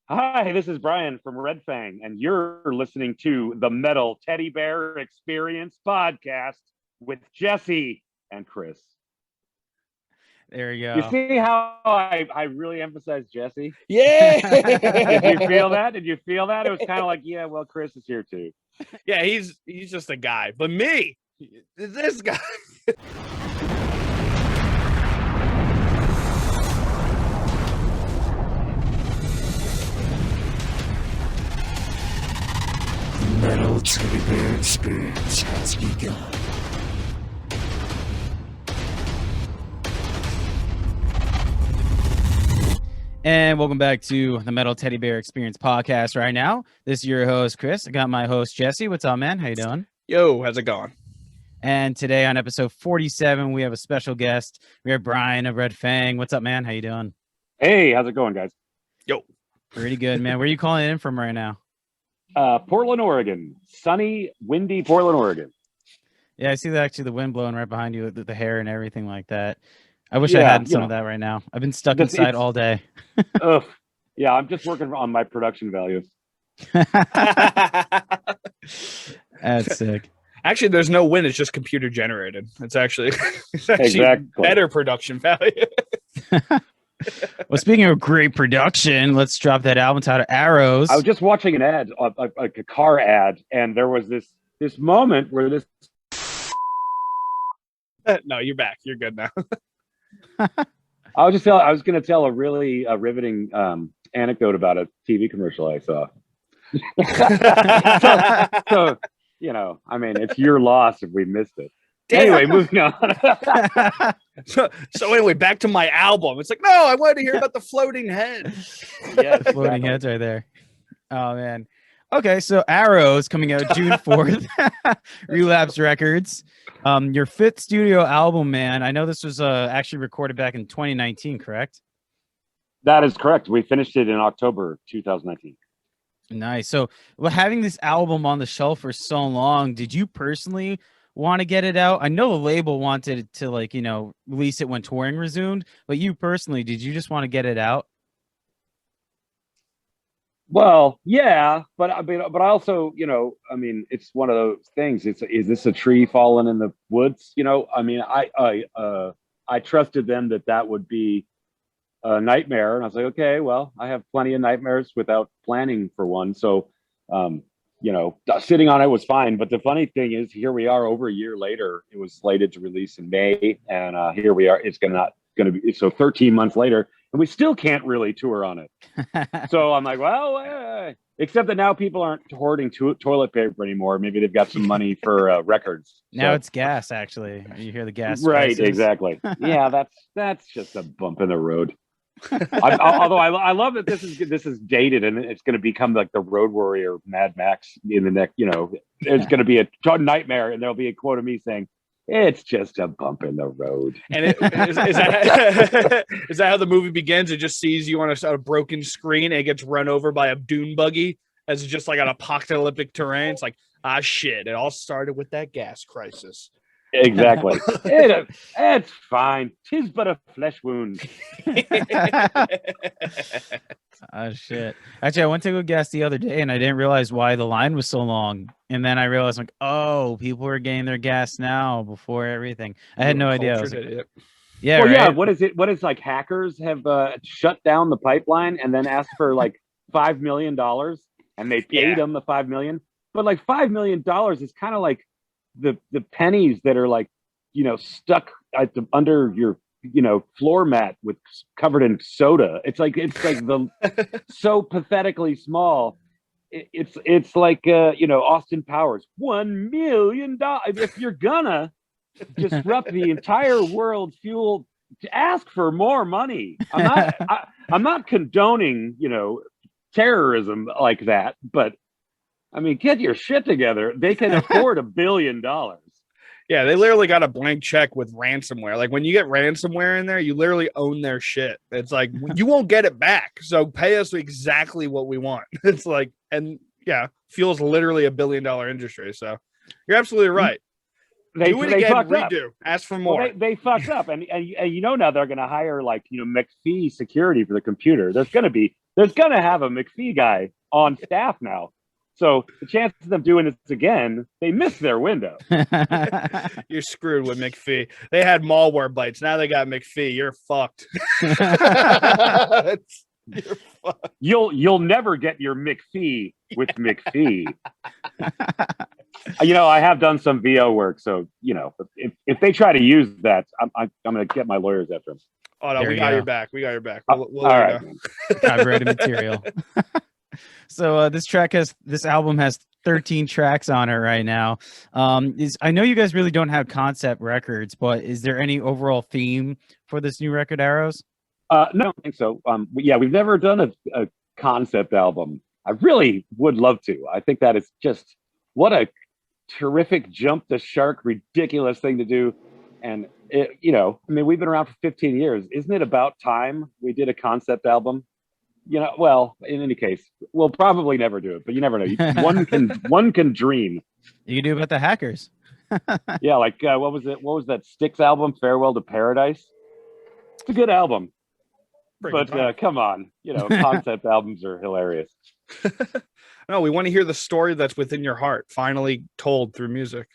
Hi, this is Bryan from Red Fang, and you're listening to the Metal Teddy Bear Experience podcast with Jesse and Chris. There you You go. see how I really emphasize Jesse? Yeah. Did you feel that? Did you feel that? It was kind of like, yeah, well, Chris is here too. Yeah, he's just a guy. But me, this guy. Metal Teddy Bear Experience has begun. And welcome back to the Metal Teddy Bear Experience podcast right now. This is your host, Chris. I got my host, Jesse. What's up, man? How you doing? Yo, how's it going? And today on episode 47, we have a special guest. We have Bryan of Red Fang. What's up, man? How you doing? Hey, how's it going, guys? Yo. Pretty good, man. Where are you calling in from right now? Portland, Oregon. Sunny, windy Portland, Oregon. Yeah, I see that actually the wind blowing right behind you with the hair and everything like that. I wish I had some of that right now. I've been stuck inside all day. Ugh. Yeah, I'm just working on my production value. That's sick. Actually, there's no wind. It's just computer generated. It's actually Exactly. better production value. Well, speaking of great production, let's drop that album titled Arrows. I was just watching an ad, like a car ad, and there was this moment where this. No, you're back. You're good now. I was going to tell a really riveting anecdote about a TV commercial I saw. so, you know, I mean, it's your loss if we missed it. Damn. Anyway, moving on. So anyway, back to my album. It's like, no, I wanted to hear about the floating head. Yeah, Floating heads right there. Oh, man. Okay, so Arrows coming out June 4th. Relapse Records. Your fifth studio album, man. I know this was actually recorded back in 2019, correct? That is correct. We finished it in October 2019. Nice. So, well, having this album on the shelf for so long, did you personally want to get it out? I know the label wanted to, like, you know, release it when touring resumed, but you personally, did you just want to get it out? Well, yeah, but I mean, but I also, you know, I mean, it's one of those things. Is this a tree falling in the woods? You know, I mean, I trusted them that would be a nightmare, and I was like, okay, well, I have plenty of nightmares without planning for one, so you know, sitting on it was fine. But the funny thing is, here we are over a year later. It was slated to release in May, and here we are. It's going to be so 13 months later. And we still can't really tour on it. So I'm like, well, except that now people aren't hoarding toilet paper anymore. Maybe they've got some money for records. Now so. it's gas, actually. You hear the gas Right, prices. exactly. Yeah, that's just a bump in the road. Although I love that this is dated and it's going to become like the Road Warrior Mad Max in the next, you know, it's going to be a nightmare and there'll be a quote of me saying, it's just a bump in the road. And is that how the movie begins? It just sees you on a broken screen and it gets run over by a dune buggy as it's just like on apocalyptic terrain. It's like, shit. It all started with that gas crisis. Exactly. It's fine. 'Tis but a flesh wound. Oh, shit. Actually, I went to go gas the other day and I didn't realize why the line was so long. And then I realized, like, oh, people are getting their gas now before everything. I had no idea. I was like, yeah, well, right? yeah. What is it? What is like hackers have shut down the pipeline and then asked for like $5 million and they paid them the $5 million. But like $5 million is kind of like the pennies that are like, you know, stuck under your, you know, floor mat with covered in soda. It's like the so pathetically small. It's like you know, Austin Powers, $1 million. If you're gonna disrupt the entire world fuel, ask for more money. I'm not condoning, you know, terrorism like that, but I mean, get your shit together. They can afford $1 billion. Yeah, they literally got a blank check with ransomware. Like when you get ransomware in there, you literally own their shit. It's like you won't get it back. So pay us exactly what we want. It's like, and yeah, fuel's literally $1 billion industry. So you're absolutely right. Do it again, redo. Ask for more. Well, they fucked up, and you know now they're going to hire like, you know, McPhee security for the computer. There's going to be there's gonna have a McPhee guy on staff now. So the chances of them doing this again, they missed their window. You're screwed with McPhee. They had malware bites. Now they got McPhee. You're fucked. You're fucked. You'll never get your McPhee with McPhee. You know, I have done some VO work, so you know, if they try to use that, I'm gonna get my lawyers after them. Oh no, There we you got go. your back. We got your back. All right. Copyrighted material. So this album has 13 tracks on it right now. I know you guys really don't have concept records, but is there any overall theme for this new record, Arrows? No, I don't think so. Yeah, we've never done a concept album. I really would love to. I think that is just what a terrific jump the shark, ridiculous thing to do. And you know, I mean, we've been around for 15 years. Isn't it about time we did a concept album? You know, well, in any case, we'll probably never do it, but you never know. One can dream. You can do about the hackers. Yeah, like what was it? What was that Styx album, Farewell to Paradise? It's a good album, but come on, you know, concept albums are hilarious. No, we want to hear the story that's within your heart, finally told through music.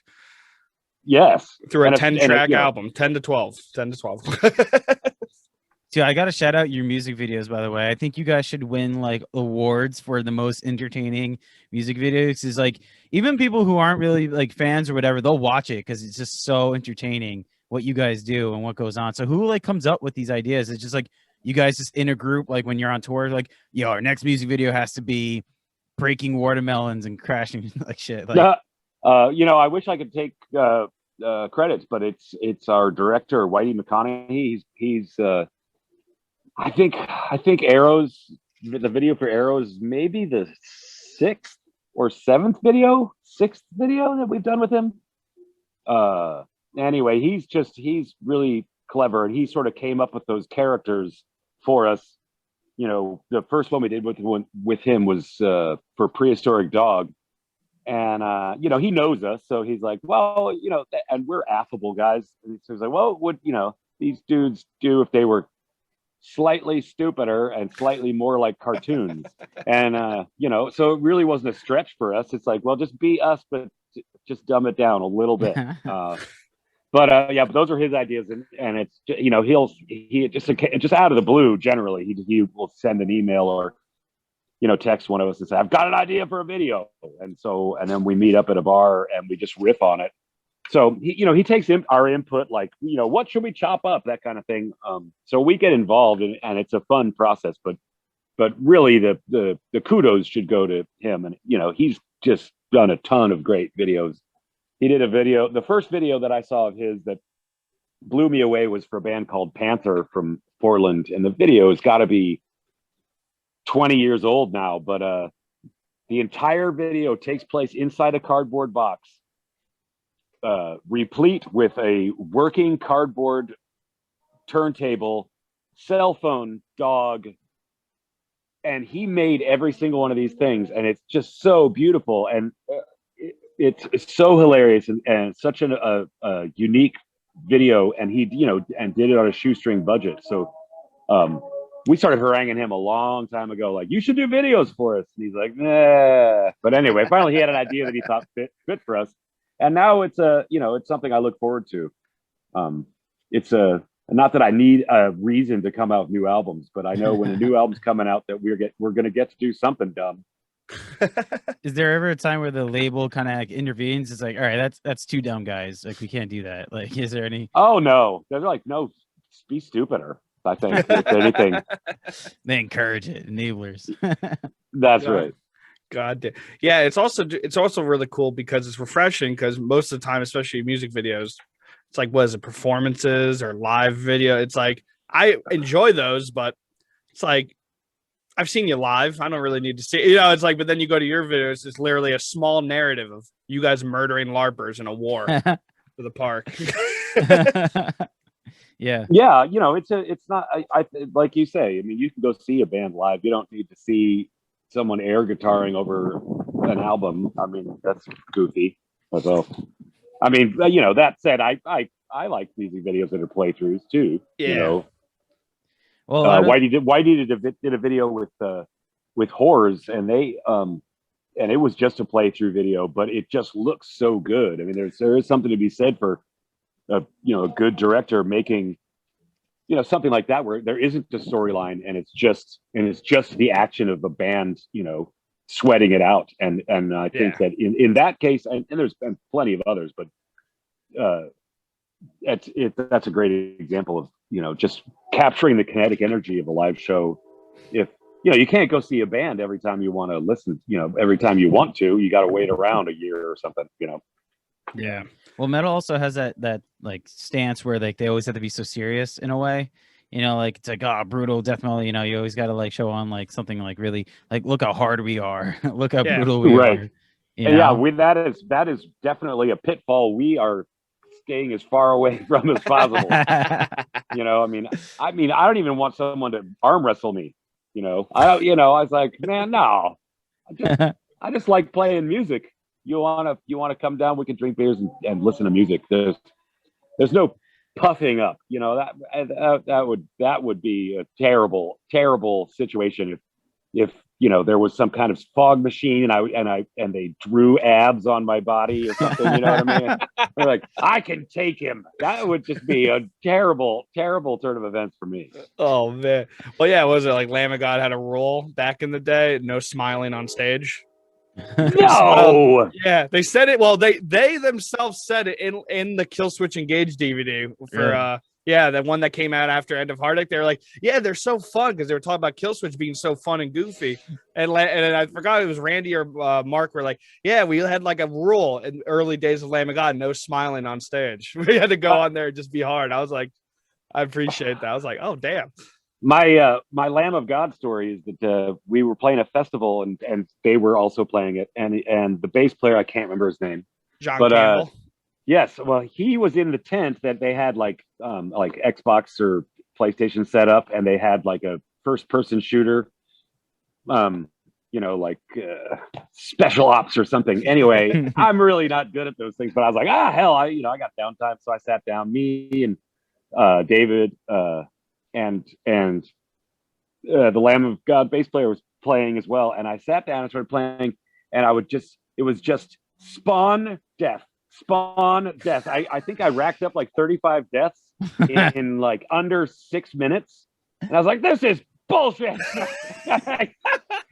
Yes, Through a And 10-track you know, album, 10 to 12. Dude, I gotta shout out your music videos, by the way. I think you guys should win like awards for the most entertaining music videos. Is like even people who aren't really like fans or whatever, they'll watch it because it's just so entertaining what you guys do and what goes on. So who like comes up with these ideas? It's just like you guys just in a group, like when you're on tour, like, yo, our next music video has to be breaking watermelons and crashing like shit. Like, you know, I wish I could take credits, but it's our director, Whitey McConaughey. He's I think Arrows, the video for Arrows, maybe the sixth video that we've done with him. Anyway, he's really clever, and he sort of came up with those characters for us. You know, the first one we did with him was for Prehistoric Dog. And you know, he knows us, so he's like, well, you know, and we're affable guys. And so he's like, well, what would, you know, these dudes do if they were slightly stupider and slightly more like cartoons? And you know, so it really wasn't a stretch for us. It's like, well, just be us, but just dumb it down a little bit. But yeah, but those are his ideas, and it's, you know, he just out of the blue, generally he will send an email or, you know, text one of us and say, I've got an idea for a video. And then we meet up at a bar and we just riff on it. So, you know, he takes our input, like, you know, what should we chop up? That kind of thing. So we get involved and it's a fun process, but really the kudos should go to him. And, you know, he's just done a ton of great videos. He did a video. The first video that I saw of his that blew me away was for a band called Panther from Portland. And the video has got to be 20 years old now, but the entire video takes place inside a cardboard box, replete with a working cardboard turntable, cell phone, dog, and he made every single one of these things, and it's just so beautiful, and it's so hilarious, and such a unique video, and he, you know, and did it on a shoestring budget. So we started haranguing him a long time ago, like, you should do videos for us. And he's like, nah. But anyway, finally he had an idea that he thought fit for us. And now it's you know, it's something I look forward to. It's not that I need a reason to come out with new albums, but I know when a new album's coming out that we're going to get to do something dumb. is there ever a time where the label kind of like intervenes? It's like, all right, that's too dumb, guys. Like, we can't do that. Like, is there any? Oh no, they're like, no, be stupider. I think if anything, They encourage it, enablers. that's Yeah. right. God damn. Yeah, it's also really cool because it's refreshing, because most of the time, especially music videos, it's like, what is it, performances or live video? It's like, I enjoy those, but it's like, I've seen you live. I don't really need to see, you know, it's like, but then you go to your videos, it's literally a small narrative of you guys murdering LARPers in a war for the park. Yeah. Yeah, you know, it's not, I like you say, I mean, you can go see a band live. You don't need to see someone air guitaring over an album. I mean, that's goofy. So, I mean, you know, that said, I like music videos that are playthroughs too. Yeah. You know, Well, Whitey did a video with Whores, and they and it was just a playthrough video, but it just looks so good. I mean, there is something to be said for a good director making something like that where there isn't a storyline and it's just the action of the band sweating it out. And I think that in that case, and there's been plenty of others, but that's a great example of just capturing the kinetic energy of a live show. If you can't go see a band every time you want to listen, every time you want to, you got to wait around a year or something. Yeah. Well, metal also has that like stance where like they always have to be so serious in a way. Like it's like brutal death metal. You always got to like show on like something like really like look how hard we are, look how brutal we are. Yeah, that is definitely a pitfall we are staying as far away from as possible. I mean, I don't even want someone to arm wrestle me. I was like, man, no, I just like playing music. You want to come down? We can drink beers and listen to music. There's no puffing up. That would be a terrible situation if there was some kind of fog machine and they drew abs on my body or something. You know what I mean? They're like, I can take him. That would just be a terrible turn of events for me. Oh man. Well, yeah. Was it like Lamb of God had a rule back in the day? No smiling on stage. No. Yeah, they said it. Well, they themselves said it in the Kill Switch Engage DVD for the one that came out after End of Heartache. They were like, yeah, they're so fun because they were talking about Kill Switch being so fun and goofy. And I forgot it was Randy or Mark were like, yeah, we had like a rule in early days of Lamb of God, no smiling on stage. We had to go on there and just be hard. I was like, I appreciate that. I was like, oh damn. My Lamb of God story is that we were playing a festival and they were also playing it, and the bass player, I can't remember his name, Campbell. Yes, well, he was in the tent that they had like Xbox or PlayStation set up, and they had like a first person shooter, special ops or something. Anyway, I'm really not good at those things, but I was like, hell, I got downtime, so I sat down. Me and David. And the Lamb of God bass player was playing as well, and I sat down and started playing, and it was just spawn death. I think I racked up like 35 deaths in like under 6 minutes, and I was like, this is bullshit. And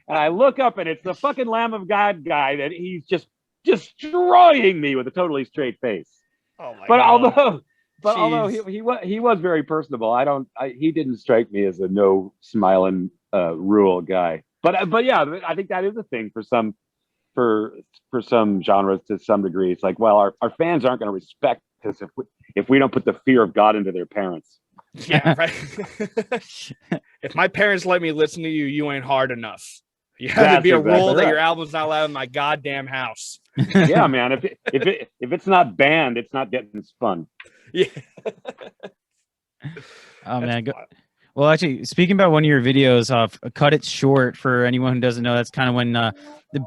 I look up, and it's the fucking Lamb of God guy that he's just destroying me with a totally straight face. Oh my God. Although he was very personable, he didn't strike me as a no smiling rule guy. But yeah, I think that is a thing for some genres to some degree. It's like, well, our fans aren't going to respect us if we don't put the fear of God into their parents. Yeah, right. If my parents let me listen to you, you ain't hard enough. You have to be a rule that your album's not allowed in my goddamn house. Yeah, man. If it's not banned, it's not getting spun. Yeah. Oh man. Well, actually, speaking about one of your videos, Cut It Short, for anyone who doesn't know, that's kind of when the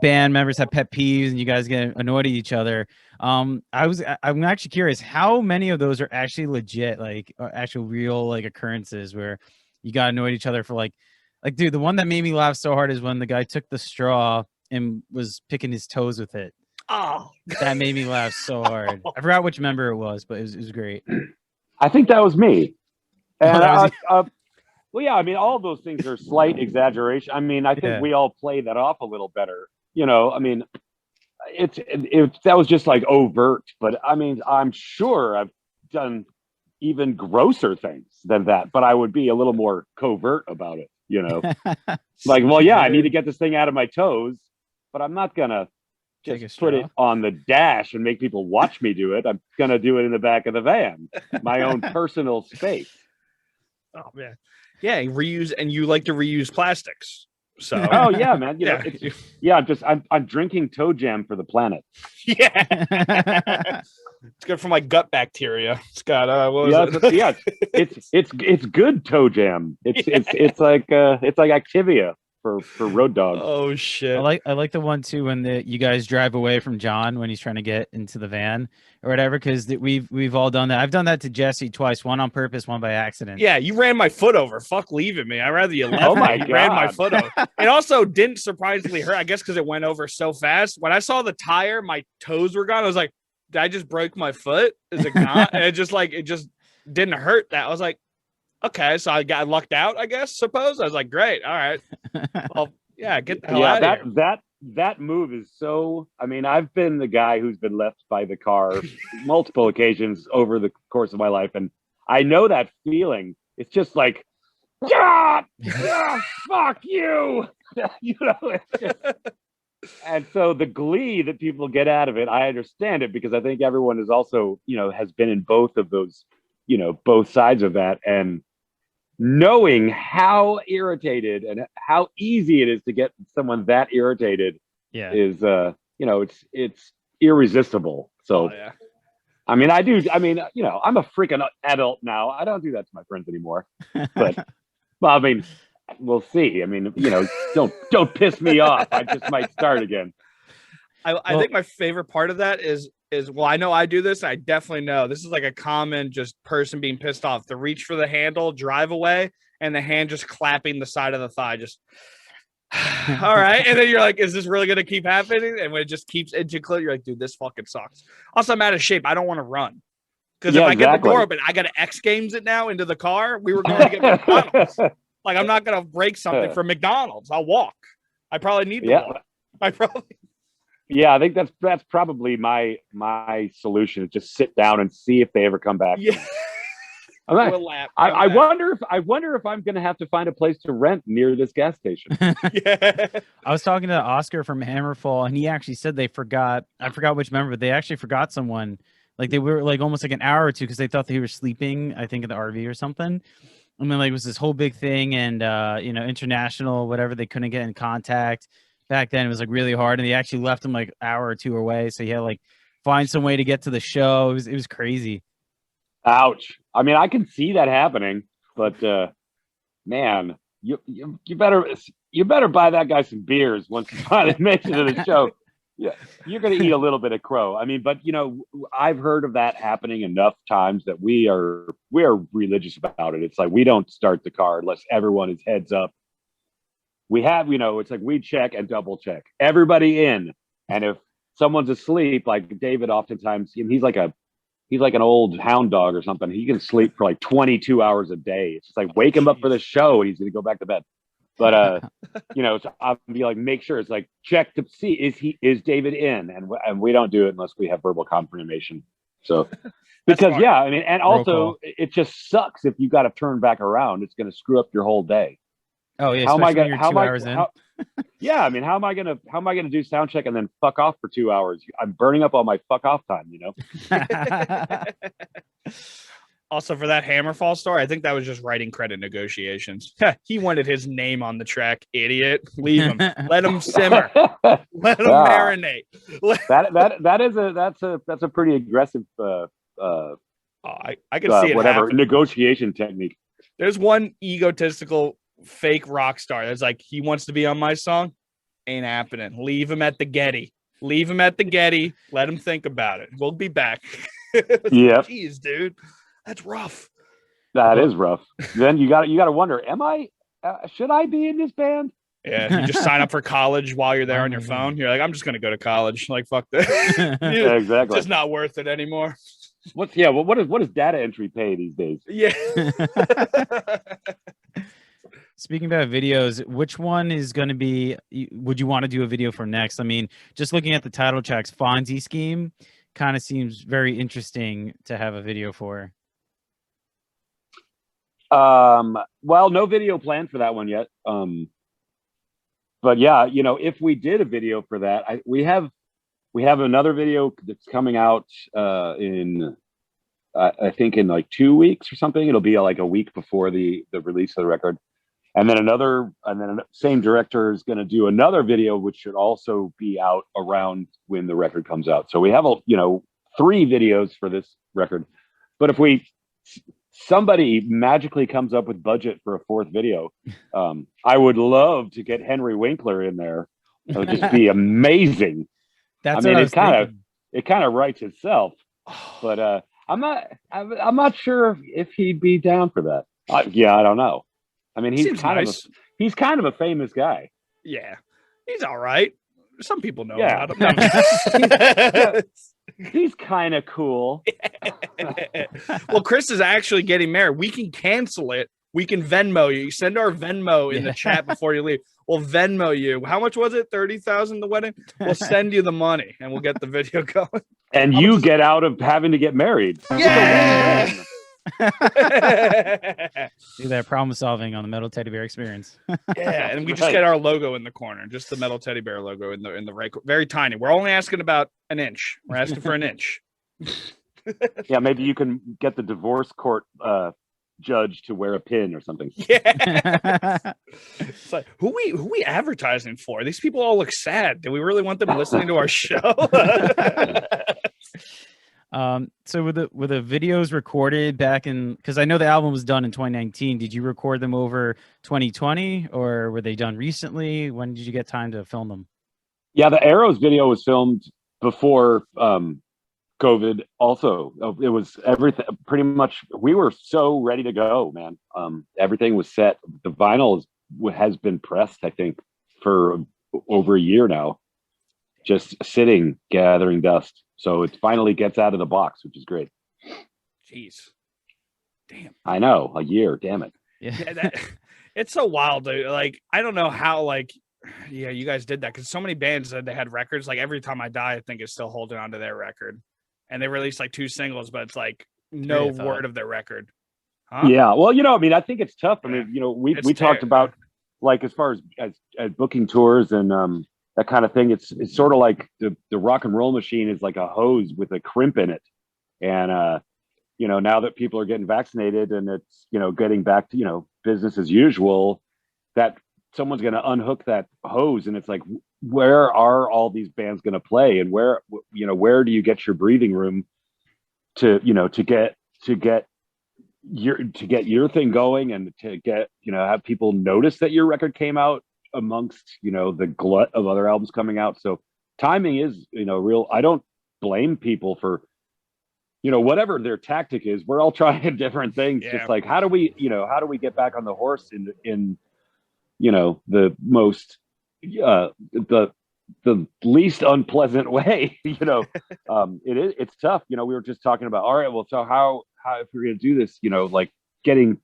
band members have pet peeves and you guys get annoyed at each other. I'm actually curious, how many of those are actually legit, like actual real like occurrences where you got annoyed at each other for like, dude, the one that made me laugh so hard is when the guy took the straw and was picking his toes with it. Oh, that made me laugh so hard. I forgot which member it was, but it was great. I think that was me. And well, yeah, I mean, all of those things are slight exaggeration. I mean, I think we all play that off a little better. I mean, that was just like overt, but I mean, I'm sure I've done even grosser things than that, but I would be a little more covert about it, like, well, yeah, I need to get this thing out of my toes, but I'm not gonna just put it on the dash and make people watch me do it. I'm gonna do it in the back of the van, my own personal space. Oh man, yeah, reuse, and you like to reuse plastics. So oh yeah, man, I'm drinking toe jam for the planet. Yeah. It's good for my gut bacteria. It's got it's good toe jam. It's like Activia. for Road Dogs. Oh shit! I like the one too when you guys drive away from John when he's trying to get into the van or whatever, because we've all done that. I've done that to Jesse twice, one on purpose, one by accident. Yeah, you ran my foot over. Fuck leaving me. I'd rather you left Oh me. my You ran my God. foot over. It also didn't surprisingly hurt, I guess, because it went over so fast. When I saw the tire, my toes were gone. I was like, did I just break my foot? Is it gone? And it just didn't hurt that. I was like, okay, so I got lucked out, I guess, suppose. I was like, great, all right. Well, yeah, get the hell out of here. That move is so. I mean, I've been the guy who's been left by the car multiple occasions over the course of my life, and I know that feeling. It's just like, fuck you, you know. It's just, and so the glee that people get out of it, I understand it, because I think everyone is also, has been in both of those, both sides of that, and knowing how irritated and how easy it is to get someone that irritated is it's irresistible. So yeah. I mean, I'm a freaking adult now. I don't do that to my friends anymore. But well, I mean, we'll see. I mean, don't piss me off. I just might start again. I think my favorite part of that is well, I know I do this. I definitely know this is like a common just person being pissed off. The reach for the handle, drive away, and the hand just clapping the side of the thigh. Just all right, and then you're like, is this really gonna keep happening? And when it just keeps inching closer, you're like, dude, this fucking sucks. Also, I'm out of shape. I don't want to run because if I get the door open, I got to X Games it now into the car. We were going to get McDonald's. Like, I'm not gonna break something for McDonald's. I'll walk. I probably need to walk. I probably. Yeah, I think that's probably my solution, is just sit down and see if they ever come back. Yeah. I wonder if I'm gonna have to find a place to rent near this gas station. Yeah. I was talking to Oscar from Hammerfall, and he actually said they forgot. I forgot which member, but they actually forgot someone. Like, they were like almost like an hour or two because they thought that he was sleeping, I think, in the RV or something. And then like it was this whole big thing, and international whatever, they couldn't get in contact. Back then it was like really hard, and they actually left him like an hour or two away, so he had like find some way to get to the show. It was crazy. Ouch. I mean, I can see that happening, but man, you better buy that guy some beers once he finally makes it to the show. Yeah, you're gonna eat a little bit of crow. I mean, but I've heard of that happening enough times that we are religious about it. It's like we don't start the car unless everyone is heads up. We have, it's like we check and double check everybody in. And if someone's asleep, like David, oftentimes he's like an old hound dog or something. He can sleep for like 22 hours a day. It's just like wake him up for the show and he's going to go back to bed. But, I'll be like, make sure it's like check to see, is David in? And we don't do it unless we have verbal confirmation. So, because I mean, and also it just sucks if you got to turn back around. It's going to screw up your whole day. Oh yeah, how am I gonna? Yeah, I mean, how am I gonna do sound check and then fuck off for 2 hours? I'm burning up all my fuck off time, Also, for that Hammerfall story, I think that was just writing credit negotiations. He wanted his name on the track, idiot. Leave him. Let him simmer. Let him marinate. That's a pretty aggressive I can see it happen. Negotiation technique. There's one egotistical fake rock star that's like, he wants to be on my song, ain't happening. Leave him at the Getty. Let him think about it. We'll be back. Yeah. Jeez, dude, that's rough. That is rough. Then you got to wonder, should I be in this band? Yeah, you just sign up for college while you're there on your phone. You're like, I'm just gonna go to college. Like, fuck that. Yeah, exactly. It's just not worth it anymore. What does data entry pay these days? Yeah. Speaking about videos, which one is going to be, would you want to do a video for next? I mean, just looking at the title tracks, Fonzi Scheme kind of seems very interesting to have a video for. Well, no video planned for that one yet. But yeah, if we did a video for that, we have another video that's coming out in I think in like 2 weeks or something. It'll be like a week before the release of the record. And then same director is going to do another video, which should also be out around when the record comes out. So we have 3 videos for this record. But if we somebody magically comes up with budget for a fourth video, I would love to get Henry Winkler in there. It would just be amazing. That's I mean, what it kind of writes itself, but I'm not sure if he'd be down for that. Yeah, I don't know. I mean, he's kind of a famous guy. Yeah, he's all right. Some people know Yeah. about him. He's kind of cool. Well, Chris is actually getting married. We can cancel it. We can Venmo you. Send our Venmo in the chat before you leave. We'll Venmo you. How much was it? 30,000 the wedding? We'll send you the money and we'll get the video going. And you get out of having to get married. Yeah. Do that problem solving on the Metal Teddy Bear Experience. Yeah, and we just get our logo in the corner, just the Metal Teddy Bear logo in the right, very tiny. We're only asking about an inch. We're asking for an inch. Yeah, maybe you can get the divorce court judge to wear a pin or something. Yeah. It's like, who we advertising for? These people all look sad. Do we really want them listening to our show? So were the videos recorded back in, because I know the album was done in 2019. Did you record them over 2020 or were they done recently? When did you get time to film them? Yeah, the Arrows video was filmed before COVID. Also, it was everything pretty much. We were so ready to go, man. Everything was set. The vinyl has been pressed, I think, for over a year now, just sitting, gathering dust. So it finally gets out of the box, which is great. Jeez. Damn. I know, a year, damn it. Yeah, it's so wild, dude. Like, I don't know how, like, yeah, you guys did that because so many bands said they had records. Like, Every Time I Die, I think, is still holding on to their record. And they released like 2 singles, but it's like no word of their record. Huh? Yeah, well, I mean, I think it's tough. I mean, we talked about, like, as far as booking tours and that kind of thing. It's sort of like the rock and roll machine is like a hose with a crimp in it. And, now that people are getting vaccinated and it's, getting back to, business as usual, that someone's going to unhook that hose. And it's like, where are all these bands going to play? And where do you get your breathing room to get your thing going and to get, have people notice that your record came out amongst the glut of other albums coming out. So timing is real. I don't blame people for whatever their tactic is. We're all trying different things. Just like, how do we get back on the horse in the most the least unpleasant way. It's tough. We were just talking about, all right, well, so how if we're gonna do this, like getting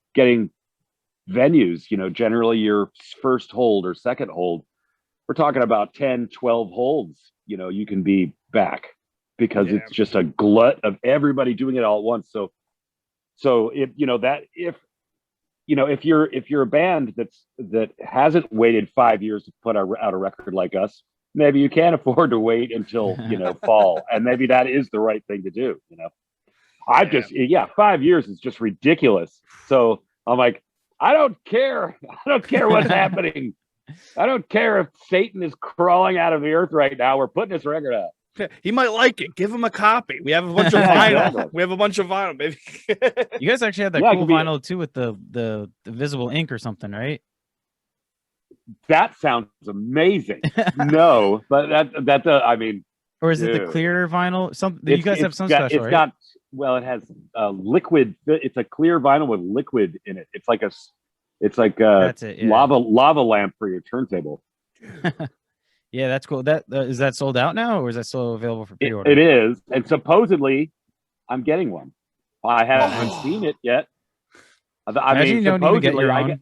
venues, generally your first hold or second hold, we're talking about 10, 12 holds, you can be back because it's just a glut of everybody doing it all at once. So if you're a band that hasn't waited 5 years to put out a record like us, maybe you can't afford to wait until, fall. And maybe that is the right thing to do. 5 years is just ridiculous. So I'm like, I don't care. I don't care what's happening. I don't care if Satan is crawling out of the earth right now. We're putting this record out. He might like it. Give him a copy. We have a bunch of vinyl. Exactly. We have a bunch of vinyl, baby. You guys actually had that cool vinyl too with the visible ink or something, right? That sounds amazing. No, but that I mean, or is it the clear vinyl? You guys have some special, right? It has liquid. It's a clear vinyl with liquid in it. It's like a lava lamp for your turntable. Yeah, that's cool. Is that sold out now, or is that still available for pre-order? It is, and supposedly I'm getting one. I haven't seen it yet. I mean, you don't even get your own.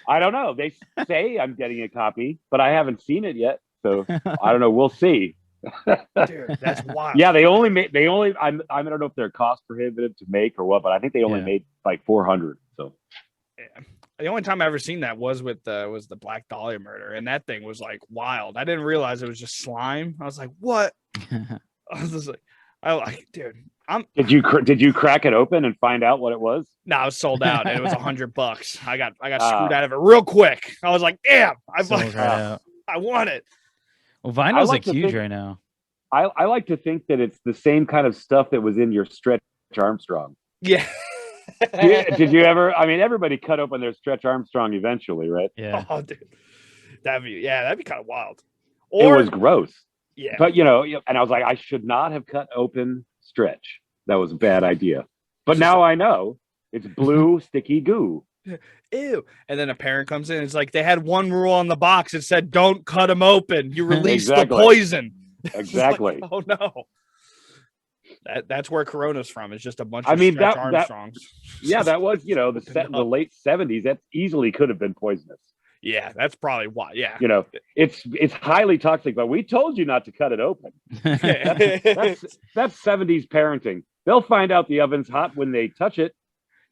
I don't know. They say I'm getting a copy, but I haven't seen it yet. So I don't know. We'll see. Dude, that's wild. Yeah, I don't know if they're cost prohibitive to make or what, but I think they only made like 400. So yeah. The only time I ever seen that was with the Black Dahlia murder, and that thing was like wild. I didn't realize it was just slime. I was like, what? I was just like, dude. Did you crack it open and find out what it was? No, it was sold out. And it was $100. I got screwed out of it real quick. I was like, damn, I want it. Well, vinyl's huge right now. I like to think that it's the same kind of stuff that was in your Stretch Armstrong. Yeah. Did you ever? I mean, everybody cut open their Stretch Armstrong eventually, right? Yeah. Oh, dude, that'd be kind of wild. It Or was gross. yeah, But and I was like, I should not have cut open Stretch. That was a bad idea. But now I know it's blue sticky goo. ew. And then a parent comes in. It's like they had one rule on the box. It said, "Don't cut them open. You release Exactly. the poison." Exactly. Like, oh no. That's where Corona's from. It's just a bunch of I mean, Stretch that Armstrongs. Yeah, that was the late 70s. That easily could have been poisonous. Yeah, that's probably why. Yeah. It's highly toxic, but we told you not to cut it open. That's 70s parenting. They'll find out the oven's hot when they touch it.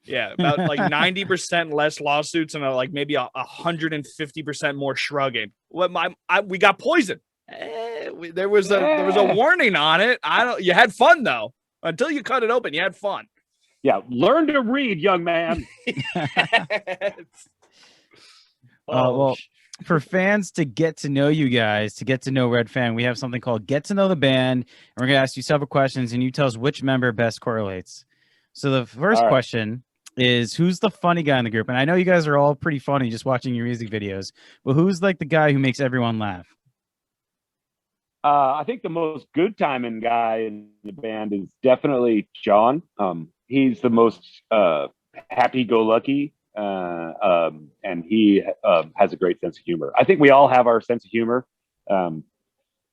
Yeah, about like 90% less lawsuits and like maybe 150% more shrugging. We got poison. There was a warning on it. You had fun though. Until you cut it open, you had fun. Yeah, learn to read, young man. Well, for fans to get to know you guys, to get to know Red Fang, we have something called Get to Know the Band. And we're going to ask you several questions, and you tell us which member best correlates. So the first question is, who's the funny guy in the group? And I know you guys are all pretty funny just watching your music videos, but who's like the guy who makes everyone laugh? I think the most good timing guy in the band is definitely John. He's the most happy-go-lucky. And he has a great sense of humor. I think we all have our sense of humor.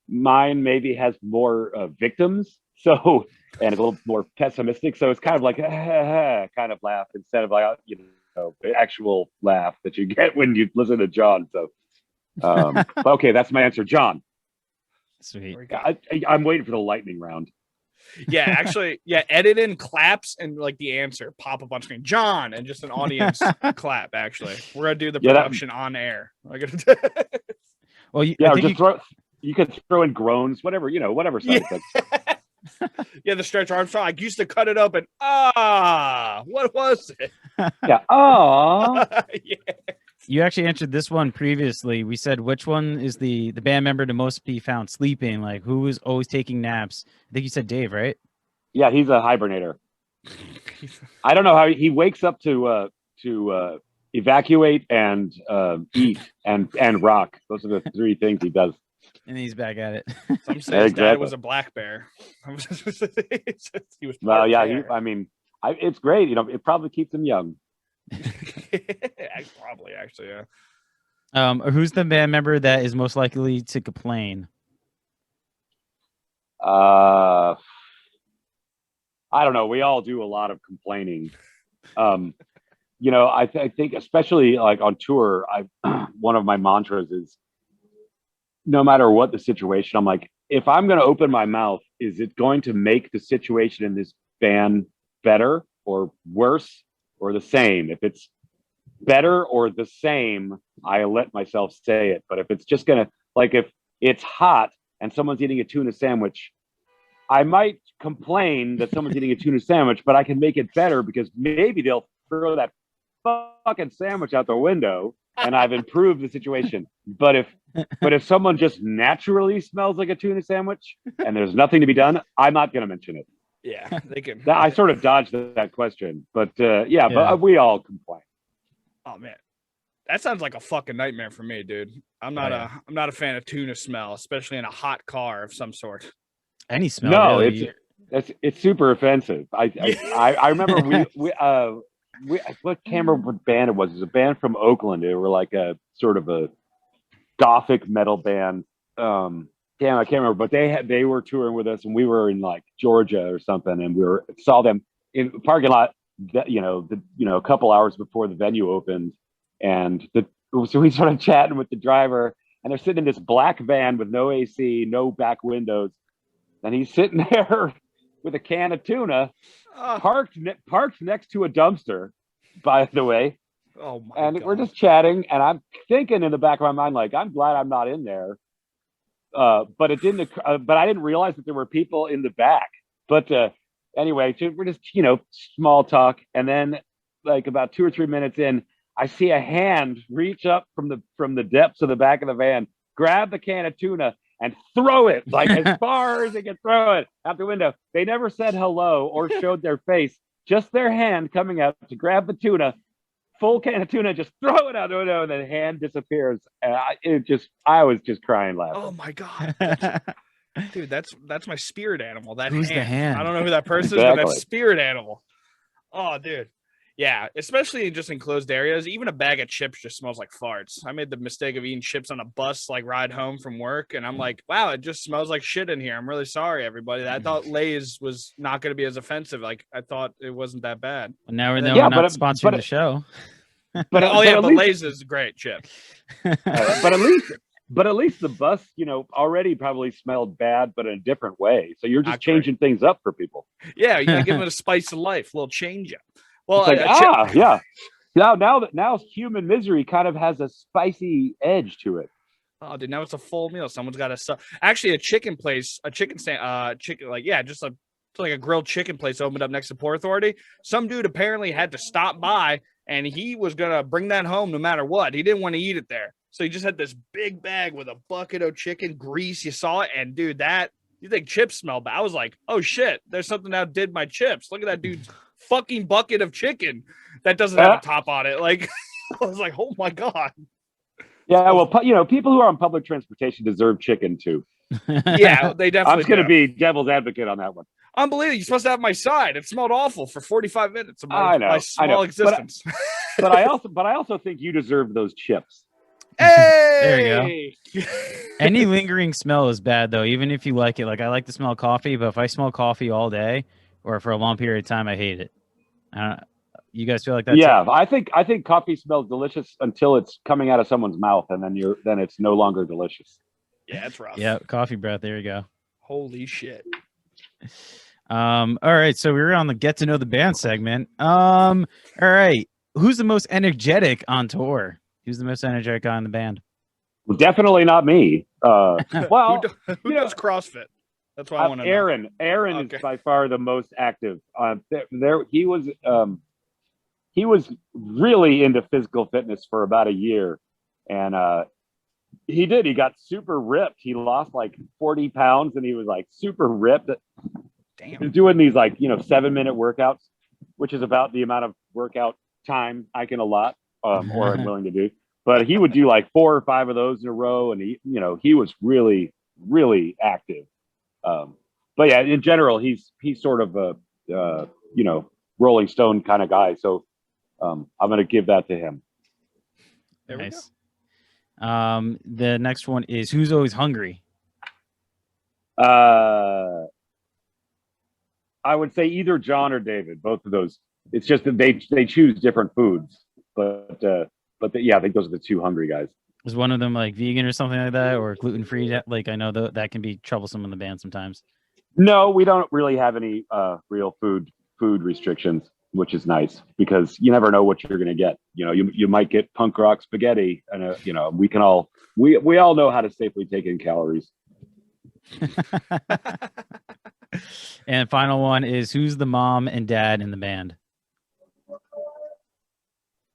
Mine maybe has more victims, and a little more pessimistic. So it's kind of like kind of laugh instead of like the actual laugh that you get when you listen to John. So okay, that's my answer, John. Sweet. I'm waiting for the lightning round. Yeah, actually, edit in claps and like the answer pop up on screen. John, and just an audience clap. Actually, we're gonna do the production on air. Well, you could throw in groans, whatever sound effects. Yeah, the Stretch Armstrong. I used to cut it open. What was it? Yeah. Oh. Yeah. You actually answered this one previously. We said which one is the band member to most be found sleeping? Like, who is always taking naps? I think you said Dave, right? Yeah, he's a hibernator. I don't know how he wakes up to evacuate and eat and rock. Those are the three things he does. And he's back at it. Some say his dad was a black bear. He was well, yeah. It's great. It probably keeps him young. Probably, actually, yeah. Who's the band member that is most likely to complain? I don't know. We all do a lot of complaining. I think especially like on tour, one of my mantras is no matter what the situation, I'm like, if I'm going to open my mouth, is it going to make the situation in this band better or worse or the same? If it's better or the same, I let myself say it. But if it's just going to, like, if it's hot and someone's eating a tuna sandwich, I might complain that someone's eating a tuna sandwich, but I can make it better because maybe they'll throw that fucking sandwich out the window and I've improved the situation. But if someone just naturally smells like a tuna sandwich and there's nothing to be done, I'm not going to mention it. Yeah, they can. I sort of dodged that question, but but we all complain. Oh man, that sounds like a fucking nightmare for me, dude. I'm not a fan of tuna smell, especially in a hot car of some sort. Any smell? No, really. it's super offensive. I remember what camera band it was. It was a band from Oakland. They were like a sort of a gothic metal band. I can't remember, but they were touring with us, and we were in like Georgia or something, and saw them in the parking lot. A couple hours before the venue opened, and so we started chatting with the driver, and they're sitting in this black van with no AC, no back windows, and he's sitting there with a can of tuna, parked next to a dumpster, by the way. Oh my and God. We're just chatting, and I'm thinking in the back of my mind, like, I'm glad I'm not in there. But it didn't. But I didn't realize that there were people in the back. But anyway, we're just small talk, and then like about 2 or 3 minutes in, I see a hand reach up from the depths of the back of the van, grab the can of tuna, and throw it like as far as they can throw it out the window. They never said hello or showed their face. just their hand coming out to grab the tuna, full can of tuna, just throw it out the window, and the hand disappears. And I was just crying laughing. Oh my god, dude, that's my spirit animal. That Who's the hand? I don't know who that person is, but Exactly. that's spirit animal. Oh, dude. Yeah, especially just in closed areas. Even a bag of chips just smells like farts. I made the mistake of eating chips on a bus, like ride home from work, and I'm like, wow, it just smells like shit in here. I'm really sorry, everybody. I thought Lay's was not going to be as offensive. Like, I thought it wasn't that bad. Well, now we know Yeah, we're not but sponsoring the show. But Oh yeah, at but least, Lay's is great chip. but at least the bus, already probably smelled bad, but in a different way. So you're just Not great. changing things up for people. Yeah, you gotta give it a spice of life, a little change up. Well, It's like, yeah. Now human misery kind of has a spicy edge to it. oh, dude, now it's a full meal. Someone's got to actually a chicken chicken like just like a grilled chicken place opened up next to Port Authority. Some dude apparently had to stop by, and he was gonna bring that home no matter what. He didn't want to eat it there, so he just had this big bag with a bucket of chicken grease. You saw it, and dude, you think chips smell bad? I was like, oh shit, there's something that did my chips. Look at that dude's fucking bucket of chicken that doesn't have a top on it. Like, I was like, oh my god. Yeah, well, people who are on public transportation deserve chicken too. Yeah, they definitely. I'm just going to be devil's advocate on that one. Unbelievable. You're supposed to have my side. It smelled awful for 45 minutes of I know, my small existence. But I also think you deserve those chips. Hey! There you go. Any lingering smell is bad though, even if you like it. Like I like the smell of coffee, but if I smell coffee all day or for a long period of time, I hate it. You guys feel like that? Yeah, I think coffee smells delicious until it's coming out of someone's mouth, and then it's no longer delicious. Yeah, it's rough. Yeah, coffee breath. There you go. Holy shit. All right, so we were on the get to know the band segment. All right, who's the most energetic on tour? Who's the most energetic guy in the band? Well, definitely not me. Well, who does CrossFit? That's why I want to know. Aaron. Aaron Okay. is by far the most active. He was really into physical fitness for about a year, and he got super ripped. He lost like 40 pounds, and he was like super ripped. Damn. Doing these 7-minute workouts, which is about the amount of workout time I can allot or I'm willing to do. But he would do like 4 or 5 of those in a row, and he was really, really active. But yeah, in general, he's sort of a Rolling Stone kind of guy. So I'm going to give that to him. There we go. Nice. The next one is who's always hungry? I would say either John or David, both of those. It's just that they choose different foods, but yeah, I think those are the 2 hungry guys. Is one of them like vegan or something like that, or gluten free? Like I know that can be troublesome in the band sometimes. No, we don't really have any real food restrictions, which is nice because you never know what you're going to get. You might get punk rock spaghetti, and we all know how to safely take in calories. And final one is who's the mom and dad in the band?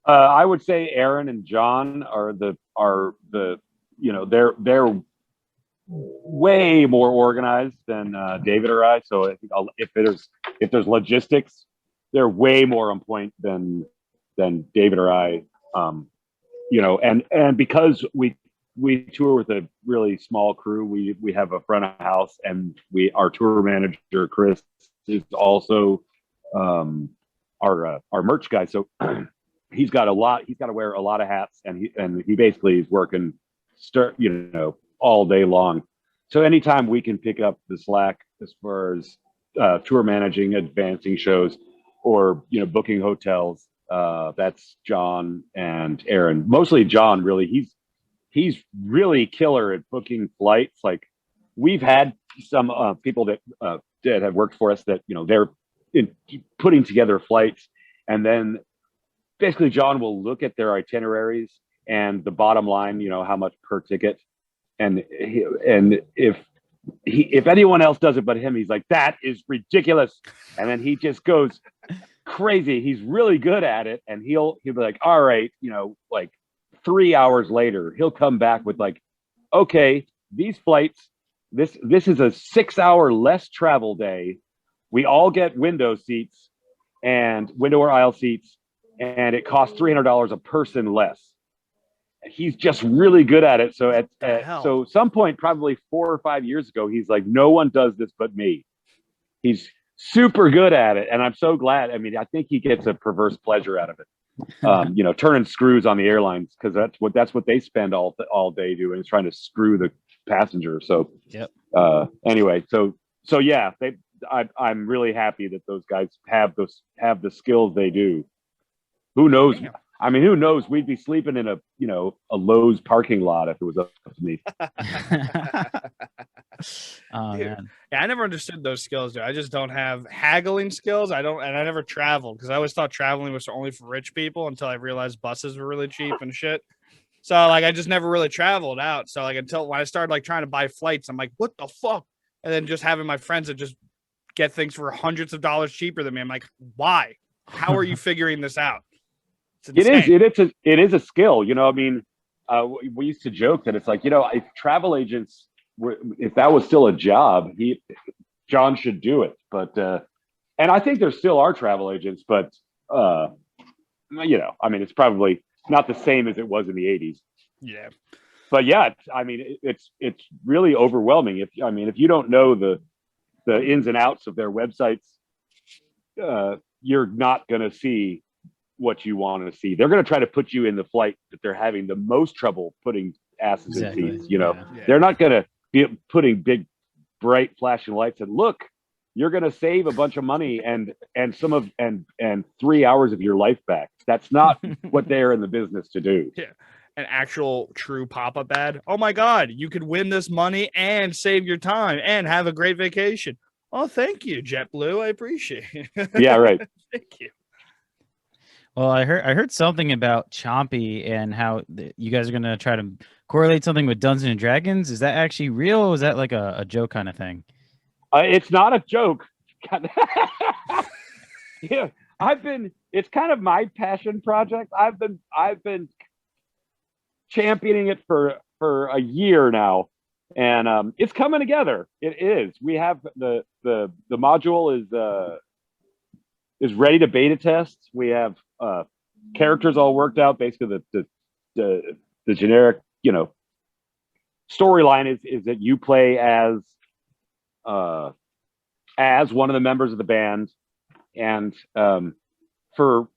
I would say Aaron and John are the they're way more organized than David or I. So I think if there's logistics, they're way more on point than David or I. And because we tour with a really small crew, we have a front of house, and our tour manager Chris is also our merch guy. So he's got to wear a lot of hats, and he basically is working all day long. So anytime we can pick up the slack as far as tour managing, advancing shows, or booking hotels, that's John and Aaron. Mostly John, really. He's really killer at booking flights. Like we've had some people that have worked for us that they're putting together flights, and then basically John will look at their itineraries and the bottom line, how much per ticket, and if anyone else does it but him, he's like, that is ridiculous, and then he just goes crazy. He's really good at it, and he'll be like, all right, like 3 hours later, he'll come back with like, okay, these flights, this is a 6-hour less travel day. We all get window seats. and window or aisle seats, and it costs $300 a person less. He's just really good at it. So so some point, probably 4 or 5 years ago, he's like, no one does this but me. He's super good at it, and I'm so glad. I mean, I think he gets a perverse pleasure out of it. You know, turning screws on the airlines, because that's what they spend all day doing, is trying to screw the passenger. So anyway, so yeah, I'm really happy that those guys have the skills they do. Who knows? I mean, who knows? We'd be sleeping in a Lowe's parking lot if it was up to me. Oh, man. Yeah, I never understood those skills, dude. I just don't have haggling skills. I never traveled, because I always thought traveling was only for rich people until I realized buses were really cheap and shit. So like, I just never really traveled out. So like, until when I started like trying to buy flights, I'm like, what the fuck? And then just having my friends that just get things for hundreds of dollars cheaper than me. I'm like, why? How are you figuring this out? It is a skill. You know, I mean, we used to joke that it's like, you know, if travel agents if that was still a job, John should do it. But and I think there still are travel agents, but you know, I mean, it's probably not the same as it was in the 80s. Yeah. But yeah, I mean, it's really overwhelming. If you don't know the ins and outs of their websites, you're not going to see what you want to see. They're going to try to put you in the flight that they're having the most trouble putting asses in seats. You know, they're not going to be putting big, bright, flashing lights and look. You're going to save a bunch of money and 3 hours of your life back. That's not what they're in the business to do. Yeah. An actual true pop-up ad. Oh my God, you could win this money and save your time and have a great vacation. Oh, thank you, JetBlue. I appreciate it. Yeah, right. Thank you. Well, I heard something about Chompy and how you guys are going to try to correlate something with Dungeons and Dragons. Is that actually real, or is that like a joke kind of thing? It's not a joke. Yeah, it's kind of my passion project. I've been championing it for a year now, and it's coming together. It is. We have the module is ready to beta test. We have characters all worked out. Basically, the generic, you know, storyline is that you play as one of the members of the band, and for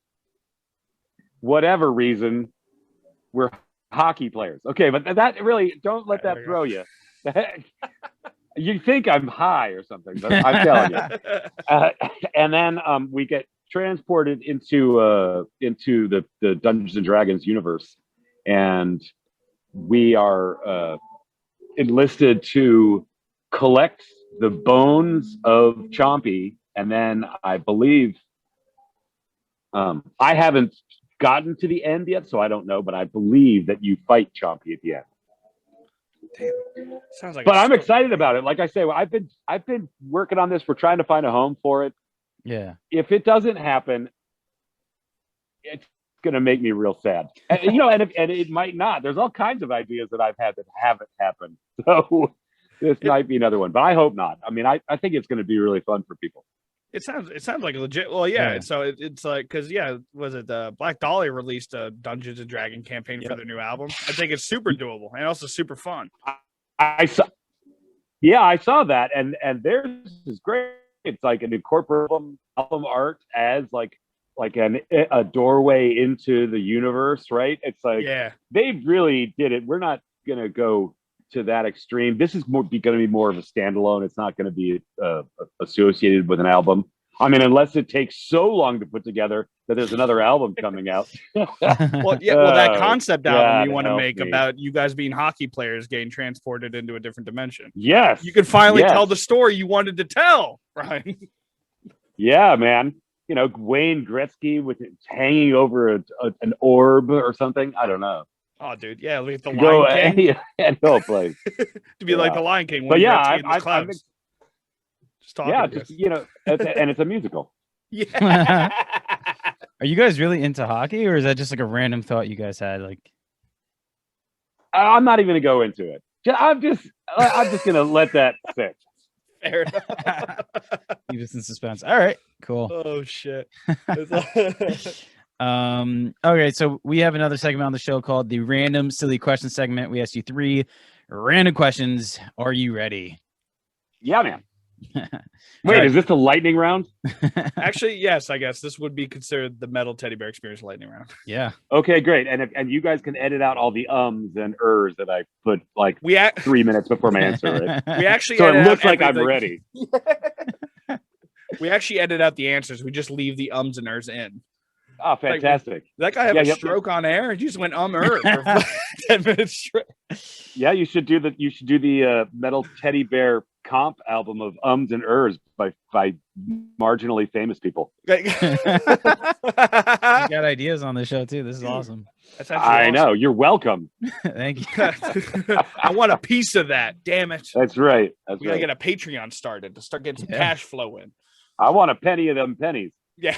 whatever reason, we're hockey players. Okay, but that really, don't let that throw you. You think I'm high or something, but I'm telling you. And then we get transported into the Dungeons and Dragons universe, and we are enlisted to collect the bones of Chompy, and then I believe I haven't gotten to the end yet, so I don't know, but I believe that you fight Chompy at the end. Damn. Sounds like. But I'm excited about it. Like I say, I've been working on this. We're trying to find a home for it. Yeah. If it doesn't happen, it's going to make me real sad. And, you know, and it might not. There's all kinds of ideas that I've had that haven't happened. So this might be another one, but I hope not. I mean, I think it's going to be really fun for people. It sounds like a legit. Well, yeah. So it's like, because was it Black Dahlia released a Dungeons and Dragon campaign for their new album? I think it's super doable and also super fun. I saw that, and theirs is great. It's like an incorporated album art as like a doorway into the universe, right? It's like they really did it. We're not gonna go to that extreme. This is going to be more of a standalone. It's not going to be associated with an album. I mean, unless it takes so long to put together that there's another album coming out. Well, that concept album you want to make about you guys being hockey players getting transported into a different dimension. Yes. You could finally tell the story you wanted to tell, right? Yeah, man. You know, Wayne Gretzky with it hanging over an orb or something. I don't know. Oh, dude, yeah, like the Lion King. And go play. To be like the Lion King. But yeah, I'm just talking. Yeah, just, you know, and it's a musical. Yeah. Are you guys really into hockey, or is that just like a random thought you guys had? Like, I'm not even gonna go into it. I'm just gonna let that sit. Fair enough. Leave us in suspense. All right, cool. Oh shit. Okay, so we have another segment on the show called the Random Silly Question segment. We ask you 3 random questions. Are you ready? Yeah, man. Wait, is this the lightning round? Actually, yes, I guess this would be considered the Metal Teddy Bear Experience lightning round. Yeah. Okay, great. And you guys can edit out all the ums and ers that I put like We 3 minutes before my answer, right? we actually So it edit looks out like I'm everything. ready. We actually edit out the answers. We just leave the ums and ers in. Oh, fantastic. Did that guy have Yeah, a yep. stroke on air? He just went er for 10 minutes straight. Yeah, you should do the Metal Teddy Bear comp album of ums and ers by marginally famous people. Like- You got ideas on the show too. This is awesome. That's actually I know. You're welcome. Thank you. awesome. I want a piece of that. Damn it. That's right. That's We gotta right. get a Patreon started to start getting some Yeah. cash flow in. I want a penny of them pennies. Yeah.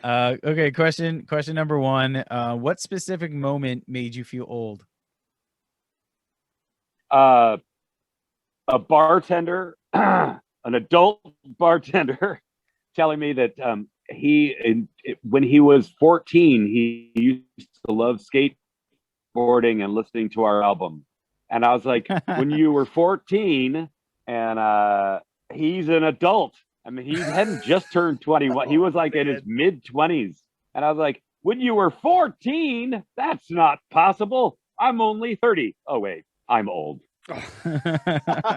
Okay, question number 1. What specific moment made you feel old? A bartender, an adult bartender, telling me that when he was 14, he used to love skateboarding and listening to our album. And I was like, when you were 14 and he's an adult. I mean, he hadn't just turned 21. He was like in his mid-20s. And I was like, when you were 14, that's not possible. I'm only 30. Oh, wait, I'm old. Jeez.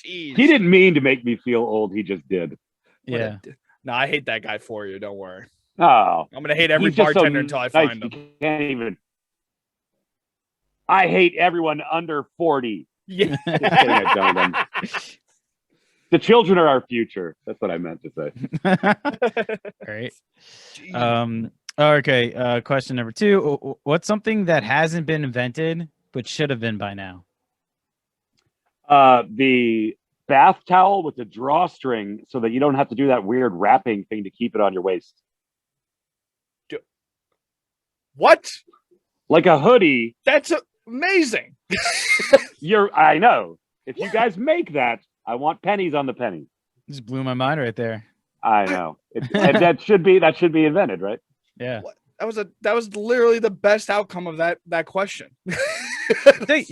He didn't mean to make me feel old. He just did. Yeah. No, I hate that guy for you. Don't worry. Oh, I'm gonna hate every he's just so bartender until I nice, find you him. can't even. I hate everyone under 40. Yeah. Just kidding, I don't. The children are our future. That's what I meant to say. Great. Jeez. Okay. Question number 2. What's something that hasn't been invented but should have been by now? The bath towel with the drawstring so that you don't have to do that weird wrapping thing to keep it on your waist. What? Like a hoodie. That's amazing. I know. If you guys make that, I want pennies on the penny. Just blew my mind right there. I know. And that should be invented, right? Yeah. That was literally the best outcome of that question.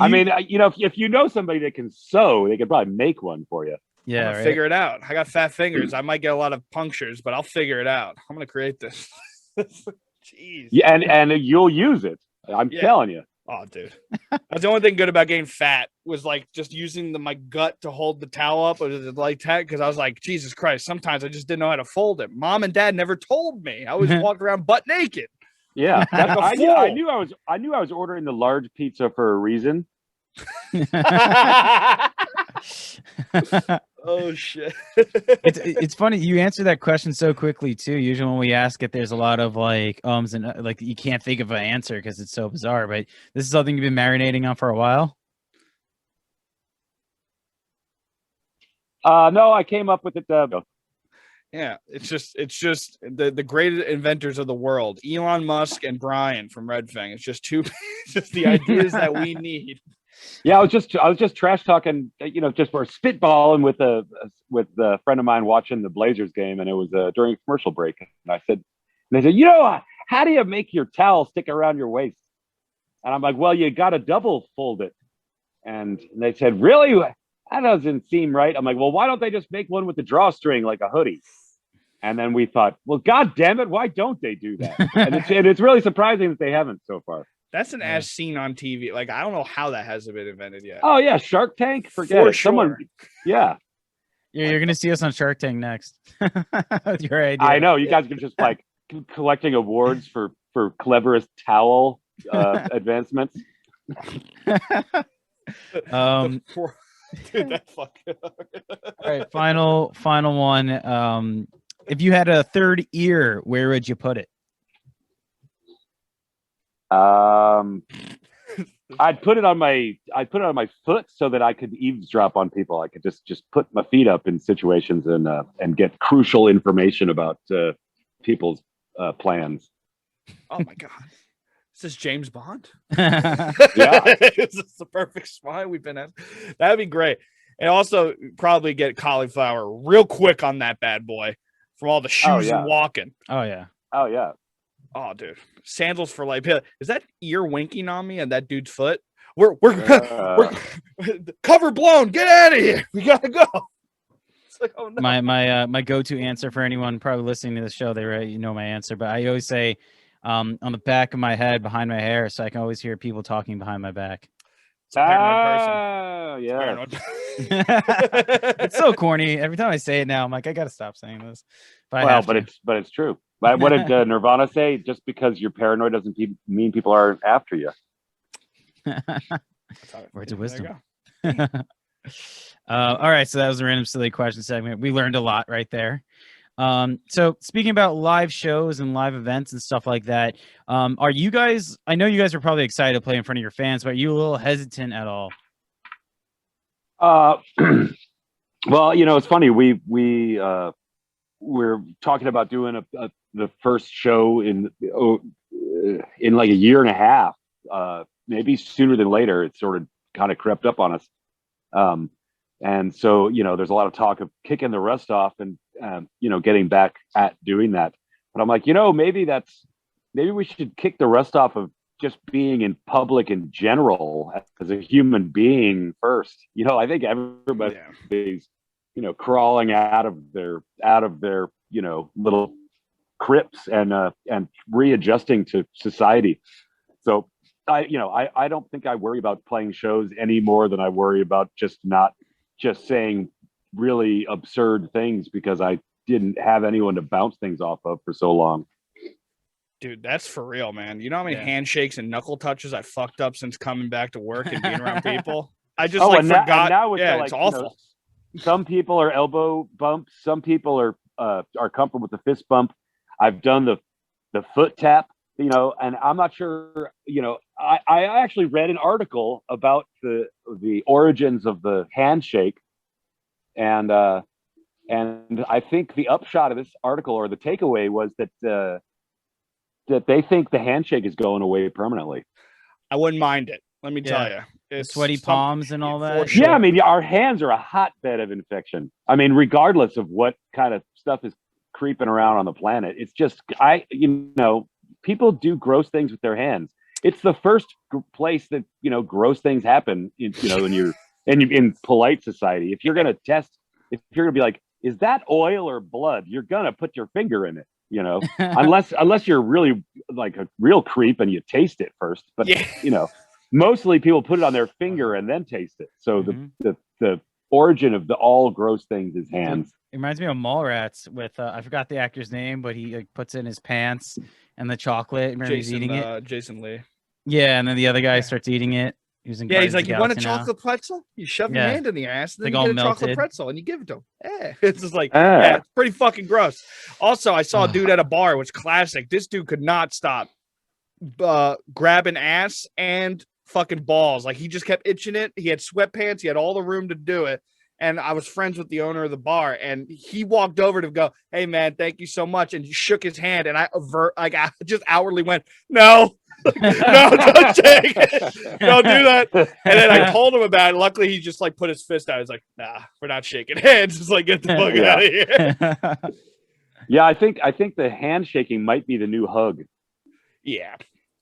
I mean, if you know somebody that can sew, they could probably make one for you. Yeah. I'm gonna Right? figure it out. I got fat fingers. I might get a lot of punctures, but I'll figure it out. I'm gonna create this. Jeez. Yeah, and you'll use it. I'm Yeah. telling you. Oh, dude. That's the only thing good about getting fat was like just using my gut to hold the towel up or like that. Cause I was like, Jesus Christ, sometimes I just didn't know how to fold it. Mom and dad never told me. I always walked around butt naked. Yeah, Like a I fool. knew I was ordering the large pizza for a reason. Oh shit. It's funny you answer that question so quickly too. Usually when we ask it, there's a lot of like ums and like you can't think of an answer because it's so bizarre. But this is something you've been marinating on for a while. No, I came up with it. Yeah, it's just the great inventors of the world, Elon Musk and Bryan from Red Fang. It's just just the ideas that we need. Yeah, I was just trash talking, just for spitballing with a friend of mine watching the Blazers game, and it was during a commercial break. And they said, how do you make your towel stick around your waist? And I'm like, well, you got to double fold it. And they said, really? That doesn't seem right. I'm like, well, why don't they just make one with the drawstring like a hoodie? And then we thought, well, God damn it, why don't they do that? and it's really surprising that they haven't so far. That's an as seen on TV. Like, I don't know how that hasn't been invented yet. Oh yeah, Shark Tank. Forget For it. Someone, sure. yeah. You're gonna see us on Shark Tank next. With your idea. I know you guys are just like collecting awards for cleverest towel advancements. Dude, that fuck. All right, final one. If you had a third ear, where would you put it? I'd put it on my foot so that I could eavesdrop on people. I could just put my feet up in situations and get crucial information about people's plans. Oh my god. This is James Bond. Yeah. This is the perfect spy we've been at. That'd be great. And also probably get cauliflower real quick on that bad boy from all the shoes and walking. Oh yeah. Oh yeah. Oh, dude. Sandals for life. Is that ear winking on me and that dude's foot? We're cover blown. Get out of here. We gotta go. It's like, oh no. My go-to answer for anyone probably listening to the show, they already know my answer, but I always say on the back of my head behind my hair, so I can always hear people talking behind my back. It's a paranoid person. Yeah. Paranoid. It's so corny. Every time I say it now, I'm like, I gotta stop saying this. But it's true. But what did Nirvana say? Just because you're paranoid doesn't mean people aren't after you. Words of wisdom. All right, so that was a random silly question segment. We learned a lot right there. So speaking about live shows and live events and stuff like that, are you guys, I know you guys are probably excited to play in front of your fans, but are you a little hesitant at all? Well, it's funny. We're talking about doing the first show in like a year and a half, maybe sooner than later. It sort of kind of crept up on us. And so, there's a lot of talk of kicking the rust off and, getting back at doing that. But I'm like, maybe we should kick the rust off of just being in public in general as a human being first. I think everybody's, crawling out of their, little crypts and readjusting to society. So I don't think I worry about playing shows any more than I worry about not saying really absurd things because I didn't have anyone to bounce things off of for so long. Dude, that's for real, man. You know how many handshakes and knuckle touches I fucked up since coming back to work and being around people? I just forgot. Now it's awful. Some people are elbow bumps. Some people are comfortable with the fist bump. I've done the foot tap, and I'm not sure, I actually read an article about the origins of the handshake. And I think the upshot of this article or the takeaway was that they think the handshake is going away permanently. I wouldn't mind it. Let me tell you. It's sweaty palms and all that. Sure. Yeah, I mean, our hands are a hotbed of infection. I mean, regardless of what kind of stuff is creeping around on the planet, it's just people do gross things with their hands. It's the first place that gross things happen. When you're in polite society. If you're gonna be like, is that oil or blood? You're gonna put your finger in it. Unless you're really like a real creep and you taste it first. But mostly people put it on their finger and then taste it. So the origin of all gross things is hands. It reminds me of Mallrats with I forgot the actor's name, but he puts it in his pants and the chocolate. Remember he's eating it. Jason Lee. Yeah, and then the other guy starts eating it. He's like, you want a chocolate pretzel? You shove your hand in the ass, and then you get a chocolate pretzel, and you give it to him. It's just like, it's pretty fucking gross. Also, I saw a dude at a bar, which classic. This dude could not stop grabbing ass and fucking balls. Like, he just kept itching it. He had sweatpants. He had all the room to do it. And I was friends with the owner of the bar, and he walked over to go, "Hey man, thank you so much." And he shook his hand, and I just outwardly went, "No, no, don't shake it. Don't do that." And then I told him about it. Luckily, he just put his fist out. He's like, "Nah, we're not shaking hands." It's like, get the fuck out of here. Yeah, I think the handshaking might be the new hug. Yeah.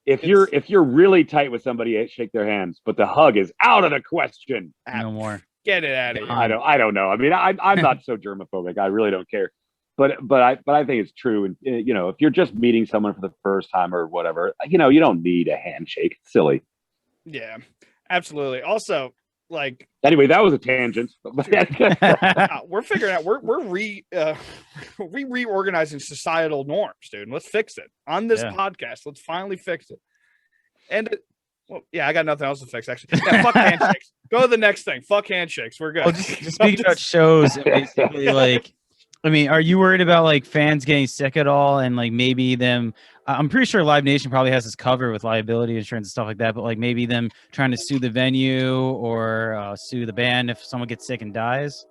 If you're really tight with somebody, shake their hands, but the hug is out of the question. No more. Get it out of here. I don't know. I mean, I'm not so germophobic. I really don't care. But I think it's true. And if you're just meeting someone for the first time or whatever, you don't need a handshake. It's silly. Yeah, absolutely. Also, anyway, that was a tangent. We're figuring out we're reorganizing societal norms, dude. Let's fix it on this podcast. Let's finally fix it. And I got nothing else to fix, actually. Yeah, fuck handshakes. Go to the next thing. Fuck handshakes. We're good. Well, just speaking about shows, basically, are you worried about fans getting sick at all? And maybe them, I'm pretty sure Live Nation probably has this covered with liability insurance and stuff like that, but maybe them trying to sue the venue or sue the band if someone gets sick and dies?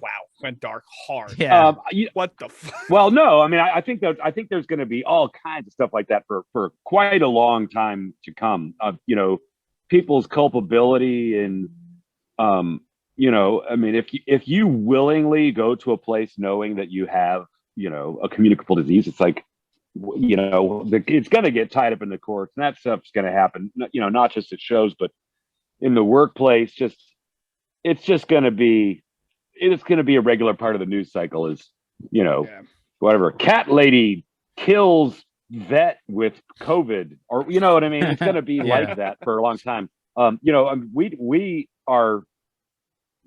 Wow, went dark hard. Yeah. What the fuck? Well, no, I mean, I think there's going to be all kinds of stuff like that for quite a long time to come. People's culpability and, I mean, if you willingly go to a place knowing that you have, a communicable disease, it's like, it's going to get tied up in the courts, and that stuff's going to happen. Not just at shows, but in the workplace. It's going to be a regular part of the news cycle. Is whatever cat lady kills vet with COVID, or you know what I mean. It's going to be like that for a long time. We are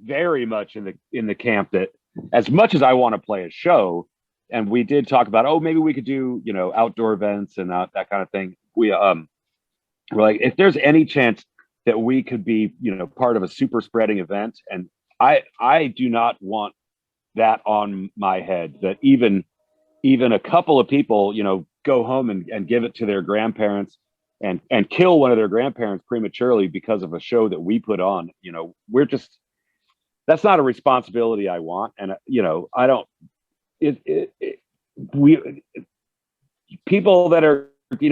very much in the camp that, as much as I want to play a show, and we did talk about, maybe we could do outdoor events and that kind of thing. We're like, if there's any chance that we could be part of a super spreading event, and I do not want that on my head, that even a couple of people go home and give it to their grandparents and kill one of their grandparents prematurely because of a show that we put on. That's not a responsibility I want. And I don't, people that are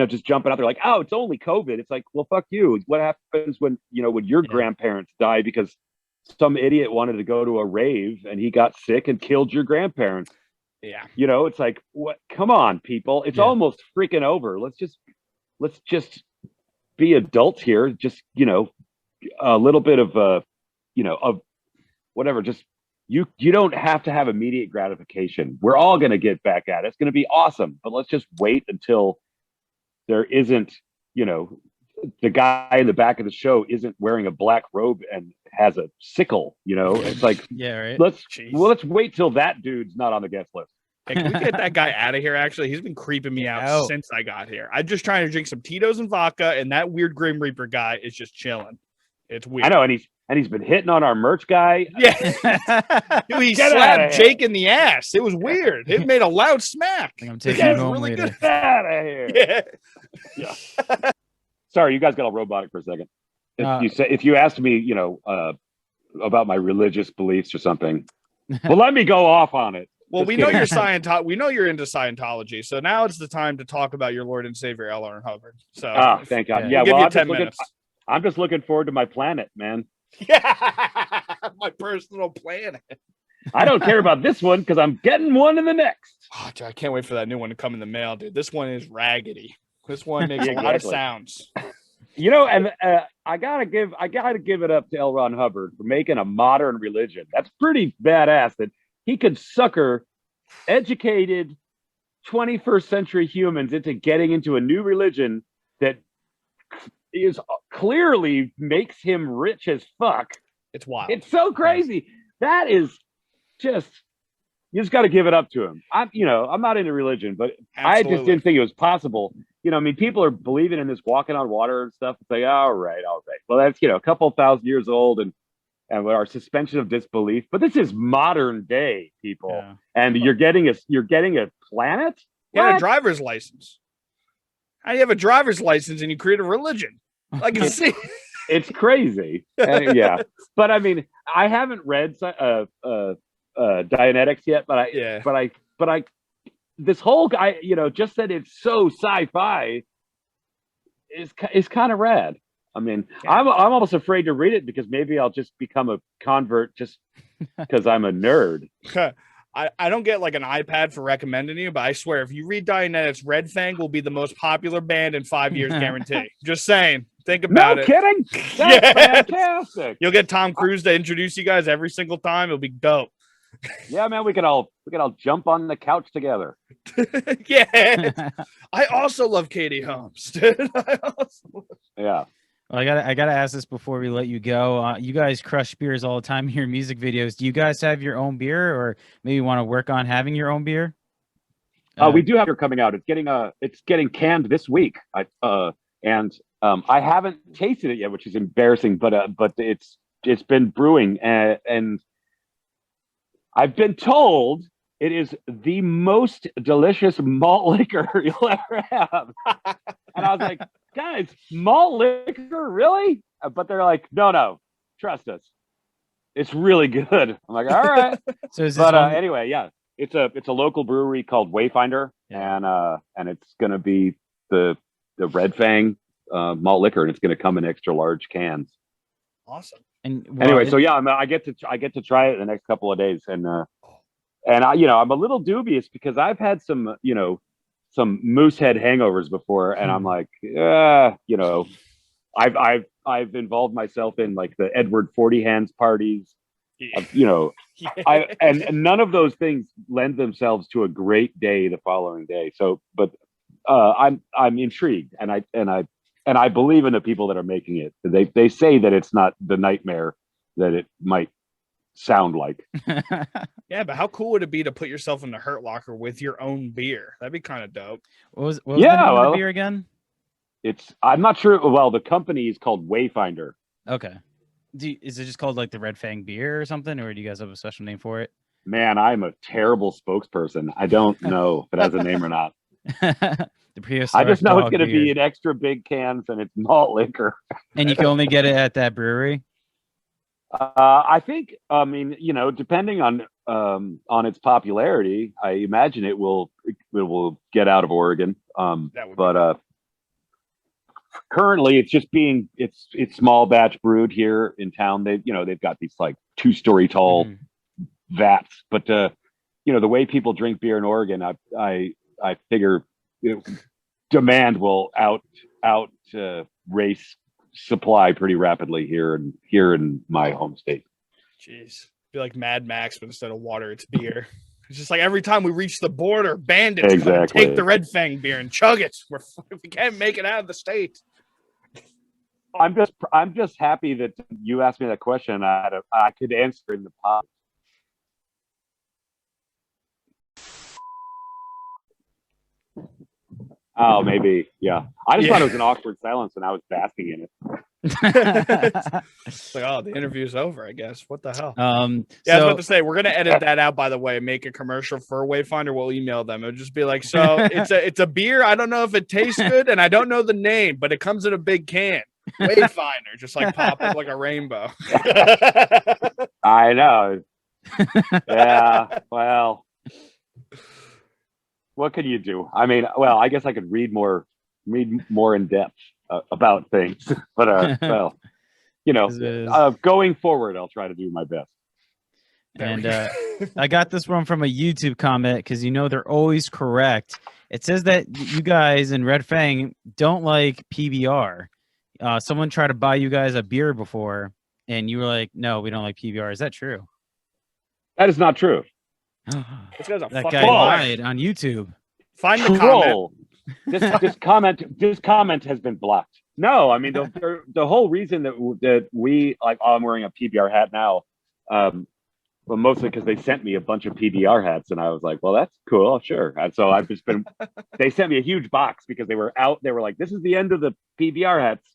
just jumping out there like, it's only COVID. It's like, well, fuck you. What happens when your grandparents die because some idiot wanted to go to a rave and he got sick and killed your grandparents? Yeah. It's like, what? Come on, people. It's almost freaking over. Let's just be adults here. Just, a little bit of of whatever. Just you don't have to have immediate gratification. We're all going to get back at it. It's going to be awesome, but let's just wait until there isn't, the guy in the back of the show isn't wearing a black robe and has a sickle. It's like, right. Let's wait till that dude's not on the guest list. Hey, can we get that guy out of here? Actually, he's been creeping me out since I got here. I'm just trying to drink some Tito's and vodka, and that weird Grim Reaper guy is just chilling. It's weird. I know, and he's been hitting on our merch guy. Yeah, he slapped Jake in the ass. It was weird. It made a loud smack. I think I'm taking it home really later. good. Get out of here. Yeah. Sorry, you guys got all robotic for a second. If you asked me, about my religious beliefs or something, well, let me go off on it. Well, we know you're we know you're into Scientology, so now it's the time to talk about your Lord and Savior L. Ron Hubbard. So, thank God. Yeah, well, I'm just looking forward to my planet, man. Yeah, my personal planet. I don't care about this one because I'm getting one in the next. Oh, dude, I can't wait for that new one to come in the mail, dude. This one is raggedy. This one makes a lot of sounds. And I gotta give it up to L. Ron Hubbard for making a modern religion. That's pretty badass that he could sucker educated 21st century humans into getting into a new religion that is clearly makes him rich as fuck. It's wild. It's so crazy. That is just, you just got to give it up to him. I'm not into religion, but Absolutely. I just didn't think it was possible. People are believing in this walking on water and stuff. It's like, all right. Well, that's, a couple thousand years old and our suspension of disbelief. But this is modern day, people. Yeah. And you're getting a planet? You had a driver's license. How do you have a driver's license and you create a religion? I can see. It's crazy. Yeah. But I mean, I haven't read Dianetics yet, but I this whole guy, just that it's so sci-fi is kind of rad. I mean, yeah. I'm almost afraid to read it because maybe I'll just become a convert just because I'm a nerd. I don't get like an iPad for recommending you, but I swear if you read Dianetics, Red Fang will be the most popular band in 5 years, guarantee. Just saying. Think about it. No kidding. That's fantastic. You'll get Tom Cruise to introduce you guys every single time. It'll be dope. Yeah, man, we could all jump on the couch together. Yeah. I also love Katie Holmes. Yeah. Well, I gotta ask this before we let you go. You guys crush beers all the time in your music videos. Do you guys have your own beer, or maybe want to work on having your own beer? We do have beer coming out. It's getting canned this week. I haven't tasted it yet, which is embarrassing. But it's been brewing, and I've been told it is the most delicious malt liquor you'll ever have. And I was like, guys, malt liquor, really? But they're like, no, trust us. It's really good. I'm like, all right. So is this But one? anyway, yeah, it's a local brewery called Wayfinder, and it's gonna be the Red Fang malt liquor, and it's gonna come in extra large cans. Awesome. And Anyway, so yeah, I get to try it in the next couple of days, and I'm a little dubious because I've had some some Moosehead hangovers before, and I'm like, I've involved myself in like the Edward 40 Hands parties. Yeah. And none of those things lend themselves to a great day the following day. So, but I'm intrigued, and I believe in the people that are making it. They say that it's not the nightmare that it might sound like. Yeah, but how cool would it be to put yourself in the Hurt Locker with your own beer? That'd be kind of dope. what was the name of the beer again? I'm not sure. Well, the company is called Wayfinder. Okay. Is it just called like the Red Fang beer or something, or do you guys have a special name for it? Man, I'm a terrible spokesperson. I don't know if it has a name or not. The prehistoric I just know it's dog going to beer. be in extra big cans, and it's malt liquor. And you can only get it at that brewery. I think, I mean, depending on its popularity, I imagine it will get out of Oregon. That would But currently, it's small batch brewed here in town. They've got these like 2-story tall vats, but the way people drink beer in Oregon, I figure demand will out race supply pretty rapidly here in my home state. Jeez, be like Mad Max, but instead of water, it's beer. It's just like every time we reach the border, bandits come and take the Red Fang beer and chug it. We can't make it out of the state. I'm just happy that you asked me that question. I could answer in the pod. Oh, maybe. Yeah. I just thought it was an awkward silence and I was basking in it. It's like, oh, the interview's over, I guess. What the hell? Yeah, I was about to say, we're gonna edit that out, by the way, make a commercial for Wayfinder. We'll email them. It'll just be like, so it's a beer. I don't know if it tastes good, and I don't know the name, but it comes in a big can. Wayfinder, just like pop up like a rainbow. I know. Yeah. Well, what could you do? I mean, well, I guess I could read more in depth about things, but well, going forward, I'll try to do my best. And I got this one from a YouTube comment because they're always correct. It says that you guys in Red Fang don't like PBR. Someone tried to buy you guys a beer before, and you were like, "No, we don't like PBR." Is that true? That is not true. This guy's a That fucking guy liar. lied on YouTube. Find the comment. This comment has been blocked. No, I mean the whole reason that we like, I'm wearing a PBR hat now, but mostly because they sent me a bunch of PBR hats, and I was like, well, that's cool, sure. And so I've just been. They sent me a huge box because they were out. They were like, this is the end of the PBR hats,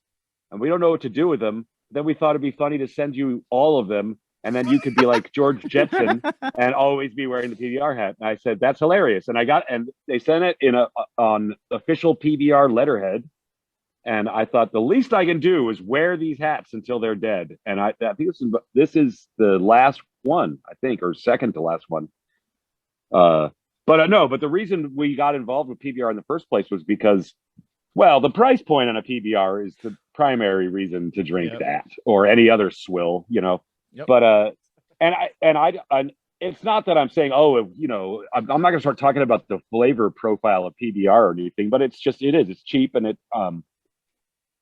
and we don't know what to do with them. Then we thought it'd be funny to send you all of them. And then you could be like George Jetson and always be wearing the PBR hat. And I said, that's hilarious. And they sent it on official PBR letterhead. And I thought the least I can do is wear these hats until they're dead. And I think this is the last one, I think, or second to last one. But the reason we got involved with PBR in the first place was because, well, the price point on a PBR is the primary reason to drink that or any other swill, Yep. But it's not that I'm saying, I'm not going to start talking about the flavor profile of PBR or anything, but it's cheap, and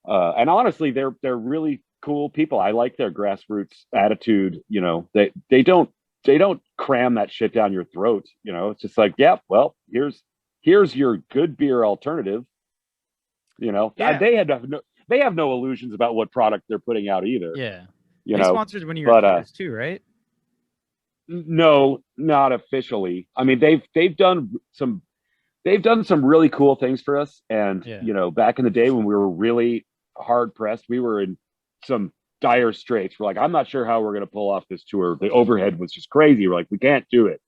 and honestly, they're really cool people. I like their grassroots attitude. They don't cram that shit down your throat. It's just like, yeah, well, here's your good beer alternative. They have no illusions about what product they're putting out either. Yeah. They sponsored one of your guitars too, right? No, not officially. I mean, they've done some really cool things for us. And back in the day when we were really hard pressed, we were in some dire straits. We're like, I'm not sure how we're going to pull off this tour. The overhead was just crazy. We're like, we can't do it.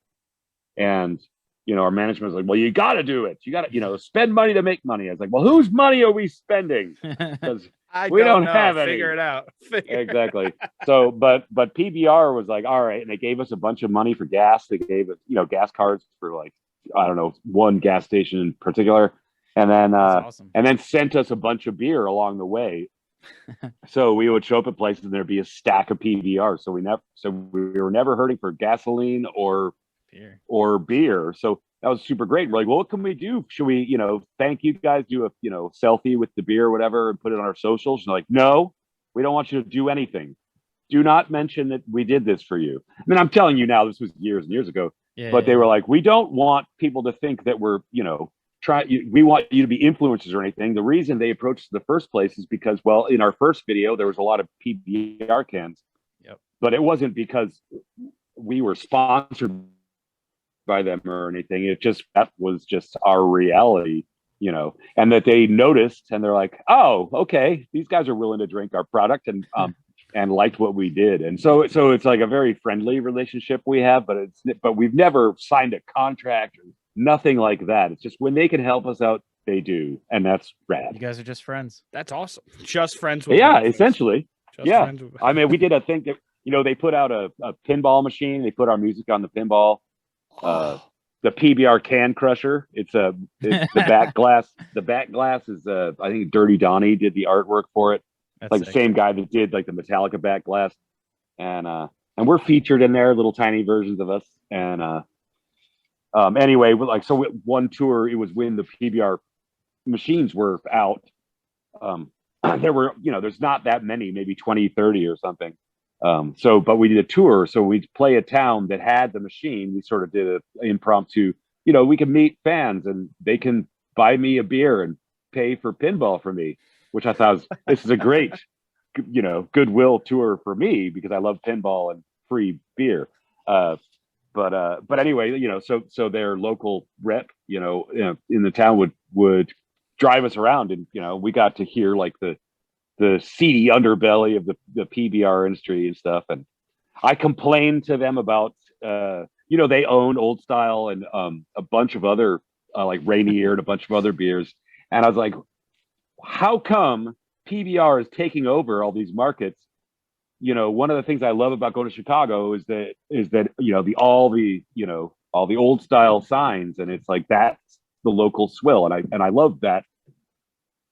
And you know, our management was like, well, you got to do it. You got to, you know, spend money to make money. I was like, well, whose money are we spending? Because we don't know. have any. Figure it out. Exactly. So, but PBR was like, all right, and they gave us a bunch of money for gas. They gave us, you know, gas cards for like, I don't know, one gas station in particular, and then awesome. and then sent us a bunch of beer along the way. So we would show up at places and there'd be a stack of PBR. So we were never hurting for gasoline or beer. So that was super great. We're like, well, what can we do? Should we, you know, thank you guys, do a, you know, selfie with the beer or whatever and put it on our socials? And they're like, no, we don't want you to do anything. Do not mention that we did this for you. I mean, I'm telling you now, this was years and years ago, but they were like, we don't want people to think that we're, you know, we want you to be influencers or anything. The reason they approached in the first place is because, well, in our first video, there was a lot of PBR cans, but it wasn't because we were sponsored by them or anything. It just, that was just our reality, you know, and that they noticed and they're like, oh, okay, these guys are willing to drink our product and liked what we did. And so it's like a very friendly relationship we have, but we've never signed a contract or nothing like that. It's just when they can help us out, they do. And that's rad. You guys are just friends. That's awesome. Just friends with benefits. Essentially. Just friends with I mean, we did a thing that, you know, they put out a pinball machine. They put our music on the pinball. The PBR can crusher. It's the back glass. The back glass is I think Dirty Donnie did the artwork for it. That's like sick. The same guy that did like the Metallica back glass. And we're featured in there, little tiny versions of us. And anyway, like, so one tour, it was when the PBR machines were out. There were, you know, there's not that many, maybe 20, 30 or something. But we did a tour. So we'd play a town that had the machine. We sort of did an impromptu, you know, we can meet fans and they can buy me a beer and pay for pinball for me, which I thought this is a great, you know, goodwill tour for me because I love pinball and free beer. But anyway, you know, so their local rep, you know, in the town would drive us around, and you know, we got to hear like the seedy underbelly of the PBR industry and stuff. And I complained to them about, you know, they own Old Style and a bunch of other like Rainier and a bunch of other beers, and I was like, how come PBR is taking over all these markets? You know, one of the things I love about going to Chicago is that you know, all the Old Style signs, and it's like that's the local swill, and I love that,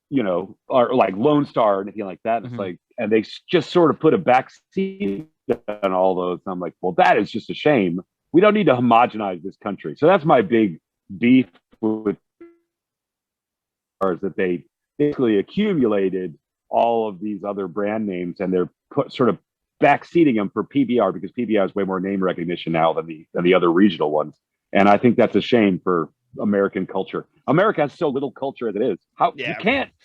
you know, or like Lone Star or anything like that. It's like, and they just sort of put a backseat on all those. And I'm like, well, that is just a shame. We don't need to homogenize this country. So that's my big beef with is that they basically accumulated all of these other brand names, and they're sort of backseating them for PBR because PBR has way more name recognition now than the other regional ones. And I think that's a shame for American culture. America has so little culture as it is.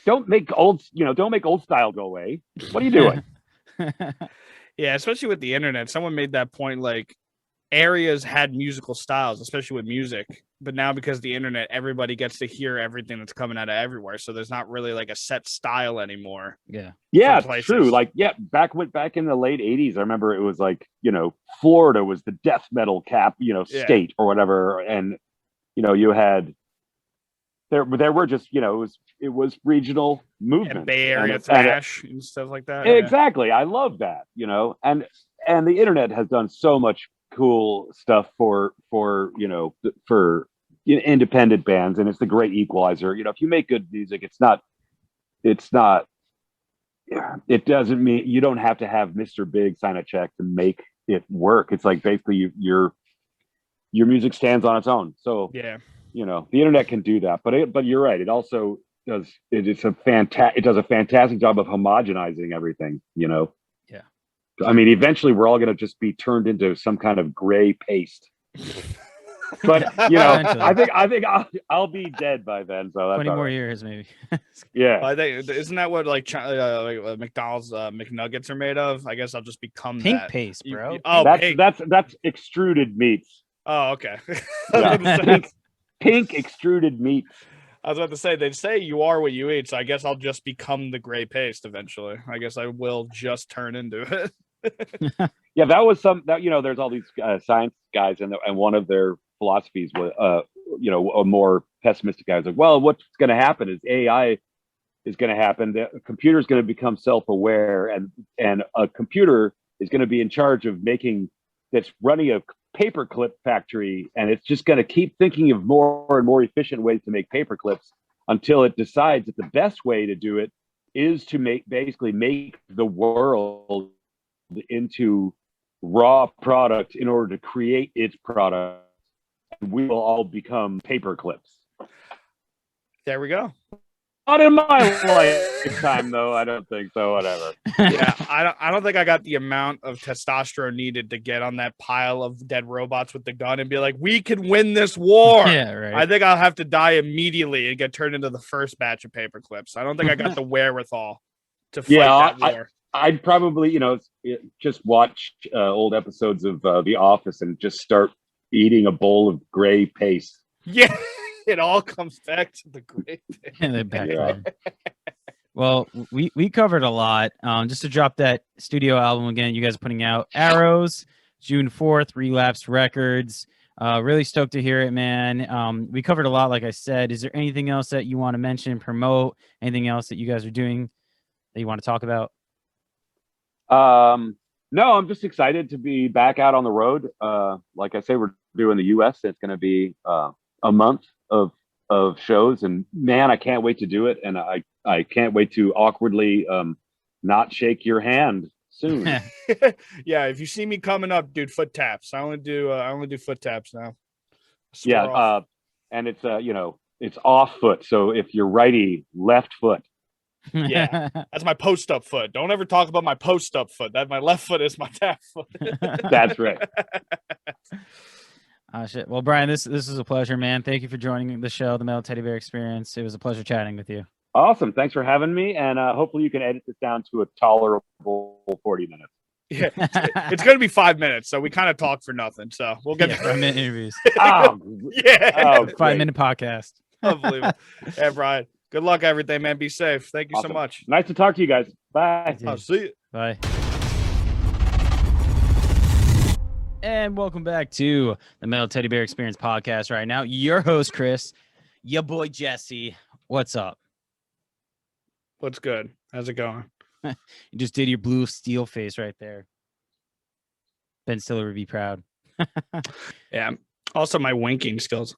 Don't make Old Style go away. What are you doing? Yeah, especially with the internet. Someone made that point, like areas had musical styles, especially with music, but now because of the internet, everybody gets to hear everything that's coming out of everywhere, so there's not really like a set style anymore. Yeah, it's true. Like, back in the late 80s, I remember it was like, you know, Florida was the death metal state or whatever, and you know, you had there were just, you know, it was regional movement, Bay Area thrash and stuff like that. Exactly. I love that, you know, and the internet has done so much cool stuff for you know, for independent bands, and it's the great equalizer. You know, if you make good music, it doesn't mean you don't have to have Mr. Big sign a check to make it work. It's like basically your music stands on its own. So yeah, you know, the internet can do that, but you're right. It also does. It does a fantastic job of homogenizing everything. You know. Yeah. I mean, eventually we're all going to just be turned into some kind of gray paste. But you know, I think I'll be dead by then. So that's 20 more right. years, maybe. Yeah. I think, isn't that what like McDonald's McNuggets are made of? I guess I'll just become pink that. paste, bro. That's extruded meats. Oh, okay. Yeah. Pink extruded meats. I was about to say, they say you are what you eat, so I guess I'll just become the gray paste eventually. I guess I will just turn into it. Yeah, that was you know, there's all these science guys, and one of their philosophies a more pessimistic guy is like, well, what's going to happen is AI is going to happen. The computer is going to become self-aware, and a computer is going to be in charge of that's running a paperclip factory, and it's just going to keep thinking of more and more efficient ways to make paperclips until it decides that the best way to do it is to make the world into raw product in order to create its product. We will all become paperclips. There we go. Not in my lifetime, though. I don't think so. Whatever. Yeah, I don't think I got the amount of testosterone needed to get on that pile of dead robots with the gun and be like, we can win this war. Yeah, right. I think I'll have to die immediately and get turned into the first batch of paperclips. I don't think I got the wherewithal to fight that war. I'd probably, just watch old episodes of The Office and just start eating a bowl of gray paste. Yeah. It all comes back to the great thing. Well, we covered a lot. Just to drop that studio album again, you guys are putting out Arrows, June 4th, Relapse Records. Really stoked to hear it, man. We covered a lot, like I said. Is there anything else that you want to mention, promote? Anything else that you guys are doing that you want to talk about? No, I'm just excited to be back out on the road. Like I say, we're doing the US. It's going to be a month of shows, and man, I can't wait to do it, and I can't wait to awkwardly not shake your hand soon. Yeah, if you see me coming up, dude, foot taps. I only do foot taps now. Yeah, and it's it's off foot, so if you're righty, left foot. Yeah, that's my post up foot. Don't ever talk about my post up foot. That my left foot is my tap foot. That's right. Shit. Well, Bryan, this is a pleasure, man. Thank you for joining the show, the Metal Teddy Bear Experience. It was a pleasure chatting with you. Awesome. Thanks for having me, and hopefully you can edit this down to a tolerable 40 minutes. Yeah, it's going to be 5 minutes, so we kind of talk for nothing. So we'll get 5-minute interviews. Yeah, 5-minute podcast. Unbelievable. Yeah, Bryan. Good luck, everything, man. Be safe. Thank you so much. Nice to talk to you guys. Bye. I'll see you. Bye. And welcome back to the Metal Teddy Bear Experience podcast right now. Your host, Chris, your boy, Jesse. What's up? What's good? How's it going? You just did your blue steel face right there. Ben Stiller would be proud. Yeah. Also, my winking skills.